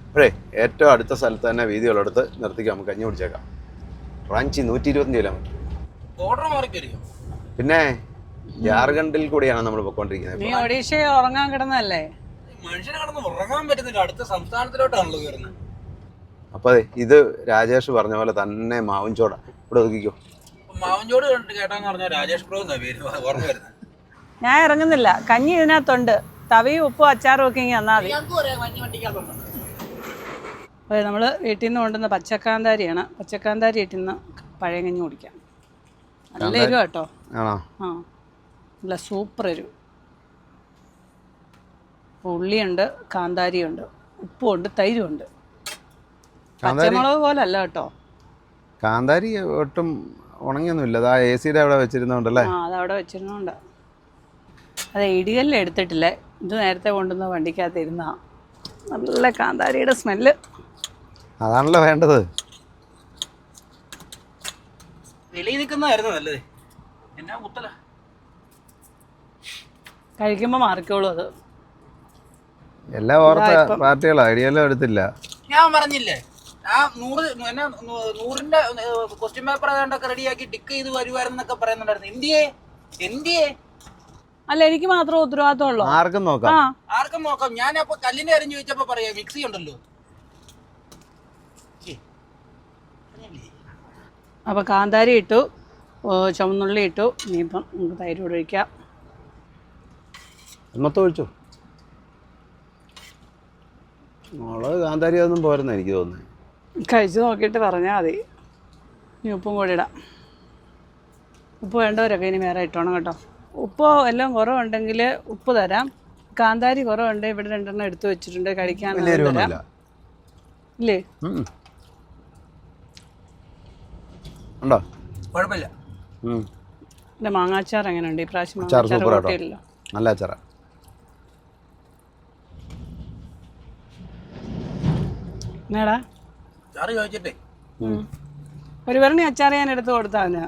B: അപ്പോഴേ ഏറ്റവും അടുത്ത സ്ഥലത്ത് തന്നെ വീതിയുള്ളടുത്ത് നിർത്തിക്കാം. നമുക്ക് കഞ്ഞി കുടിച്ചേക്കാം. റാഞ്ചി 125 കിലോമീറ്റർ.
C: ഓർഡർ മാറിക്കറിയോ?
B: പിന്നെ ജാർഖണ്ഡിൽ കൂടിയാണ് നമ്മൾ പോയിക്കൊണ്ടിരിക്കുന്നത്.
A: നീ ഒഡീഷയിൽ ഉറങ്ങാൻ കിടന്നല്ലേ?
C: മനുഷ്യനെ കിടന്ന് ഉറങ്ങാൻ പറ്റുന്നില്ല. അടുത്ത സംസ്ഥാനത്തിലോട്ടാണല്ലോ കയറുന്നത്.
B: അപ്പൊ ഇത് രാജേഷ് പറഞ്ഞ പോലെ തന്നെ മാവുംചോട. ഇവിടെ ഒതുക്കിക്കോ.
C: മാവുംചോട് കേട്ടാന്ന് പറഞ്ഞാൽ രാജേഷ് പ്രോ എന്നാ പേര് ഓർമ്മ വരുന്നത്.
A: ഞാൻ ഇറങ്ങുന്നില്ല. കഞ്ഞി ഇതിനകത്തുണ്ട്. തവിയും ഉപ്പും അച്ചാറും ഒക്കെ ഇങ്ങനെ തന്നാൽ മതി. നമ്മൾ വീട്ടിൽ നിന്ന് കൊണ്ടുവന്ന പച്ചക്കാന്താരിയാണ്. പച്ചക്കാന്താരി ഇട്ടിന്ന് പഴയ കഞ്ഞി കുടിക്കാം. നല്ല എരിവ് കേട്ടോ. ആ നല്ല സൂപ്പർ എരിവ്. ഉള്ളിയുണ്ട്, കാന്താരിയുണ്ട്, ഉപ്പുണ്ട്, തൈരുണ്ട്. പച്ചമുളക് പോലെ അല്ല കേട്ടോ.
B: കാന്താരി ഒട്ടും ഉണങ്ങിയൊന്നുമില്ല. അതാ AC അവിടെ വെച്ചിരുന്നോണ്ടല്ലേ?
A: ആ അതവിടെ വെച്ചിരുന്നോണ്ടാ. അത് ഇടികല്ല് എടുത്തിട്ടില്ലേ. ഇത് നേരത്തെ കൊണ്ടുവന്ന വണ്ടിക്കകത്ത് ഇരുന്ന നല്ല കാന്താരിയുടെ സ്മെല്ല്.
B: അതാണല്ലോ വേണ്ടത്.
C: വെളിയിൽ നിൽക്കുന്നതായിരുന്നു നല്ലത്. എന്നാ കുത്തല
A: കഴിക്കുമ്പോൾ മാറിക്കോളൂ. അത്
B: എല്ലാ ഓർത്ത പാർട്ടികളോ ഐഡിയല്ലോ എടുത്തില്ല.
C: ഞാൻ പറഞ്ഞില്ലേ ആ 100ന്റെ ക്വസ്റ്റ്യൻ പേപ്പർ ഏതാണ്ടൊക്കെ റെഡിയാക്കി ടിക്ക് ചെയ്ത് വരുവായിരുന്നൊക്കെ പറയുന്നുണ്ടായിരുന്നു. എന്തിയെ
A: അല്ല എനിക്ക് മാത്രം ഉത്തരവാദിത്തമുള്ളൂ.
B: ആർക്കും നോക്കാം.
C: ഞാൻ അപ്പൊ കല്ലിന്റെ കാര്യം ചോദിച്ചപ്പോ പറയാ മിക്സി ഉണ്ടല്ലോ.
A: അപ്പോൾ കാന്താരി ഇട്ടു, ചുവന്നുള്ളി ഇട്ടു. ഇനിയിപ്പം നമുക്ക് തൈര് ഒഴിക്കാം.
B: മൊത്തം ഒഴിച്ചോ? മുളക് കാന്താരി ഒന്നും പോരെന്ന് എനിക്ക് തോന്നുന്നത്.
A: കഴിച്ച് നോക്കിയിട്ട് പറഞ്ഞാൽ മതി. ഇനി ഉപ്പും കൂടി ഇടാം. ഉപ്പ് വേണ്ടവരൊക്കെ ഇനി വേറെ ഇട്ടോണം കേട്ടോ. ഉപ്പോ എല്ലാം കുറവുണ്ടെങ്കിൽ ഉപ്പ് തരാം. കാന്താരി കുറവുണ്ട്, ഇവിടെ 2 എടുത്ത് വെച്ചിട്ടുണ്ട് കഴിക്കാൻ തരാം. ഇല്ലേ
B: ഉണ്ടോ?
C: കുഴപ്പമില്ല.
A: എൻ്റെ മാങ്ങാച്ചാർ എങ്ങനെയുണ്ട് ഈ പ്രാവശ്യം? മാങ്ങാച്ചാർ കൂട്ടിയില്ലല്ലോ.
B: നല്ല അച്ചാറ.
A: എന്നാടാ
C: ചാറ് ചോദിച്ചിട്ടേ
A: ഒരു ഭരണി അച്ചാർ ഞാൻ എടുത്ത് കൊടുത്താ അവന്.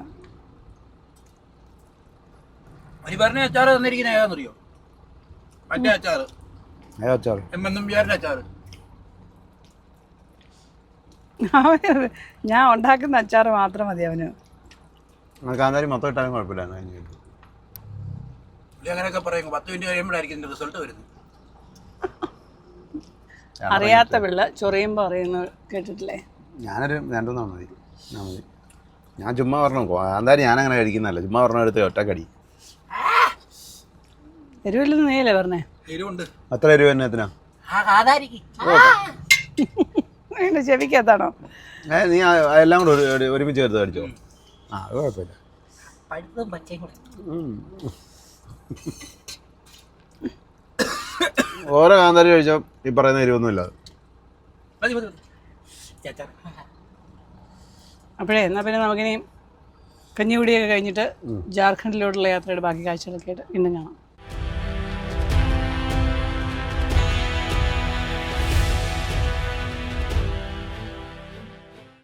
C: ഒരു പറഞ്ഞ അച്ചാറ് തന്നിരിക്കുന്ന ഏതാണെന്നറിയോ? മറ്റേ അച്ചാറ്, എമ്മെന്നും അച്ചാറ്.
A: ഞാൻ ഉണ്ടാക്കുന്ന അച്ചാർ മാത്രം മതി അവന്.
B: കാന്താരി മൊത്തം ഇട്ടാലും കുഴപ്പമില്ല.
C: അങ്ങനെയൊക്കെ പറയുമ്പോൾ 10 മിനിറ്റ് കഴിയുമ്പോഴായിരിക്കും ഇതിന്റെ റിസൾട്ട് വരുന്നത്.
A: അറിയാത്ത പിള്ള ചൊറിയുമ്പോൾ അറിയുന്ന കേട്ടിട്ടില്ലേ?
B: ഞാനൊരു 2-3 മതി. ഞാൻ ചുമ്മാ പറഞ്ഞു കാന്താരി ഞാനങ്ങനെ കഴിക്കുന്നതല്ല, ചുമ്മാ പറഞ്ഞ എടുത്ത് ഒറ്റക്കടി.
A: എരിവില്ലെന്ന് നീയല്ലേ പറഞ്ഞേ?
C: എരിവുണ്ട്.
B: അത്ര എരിവ് തന്നെ എത്തിനാ?
A: അതിന്റെ ചെവിക്കകത്താണോ?
B: നീ എല്ലാം കൂടെ ഒരുമിച്ച് ചേർത്ത് കടിച്ചോ? അത് കുഴപ്പമില്ല. ഓരോ കാന്താരി കഴിച്ചോ ഈ പറയുന്ന എരിവൊന്നുമില്ല.
A: അപ്പോഴേ എന്നാൽ പിന്നെ നമുക്കിനി കഞ്ഞികുടിയൊക്കെ കഴിഞ്ഞിട്ട് ജാർഖണ്ഡിലോട്ടുള്ള യാത്രയുടെ ബാക്കി കാഴ്ചകളൊക്കെ ആയിട്ട് വീണ്ടും കാണാം.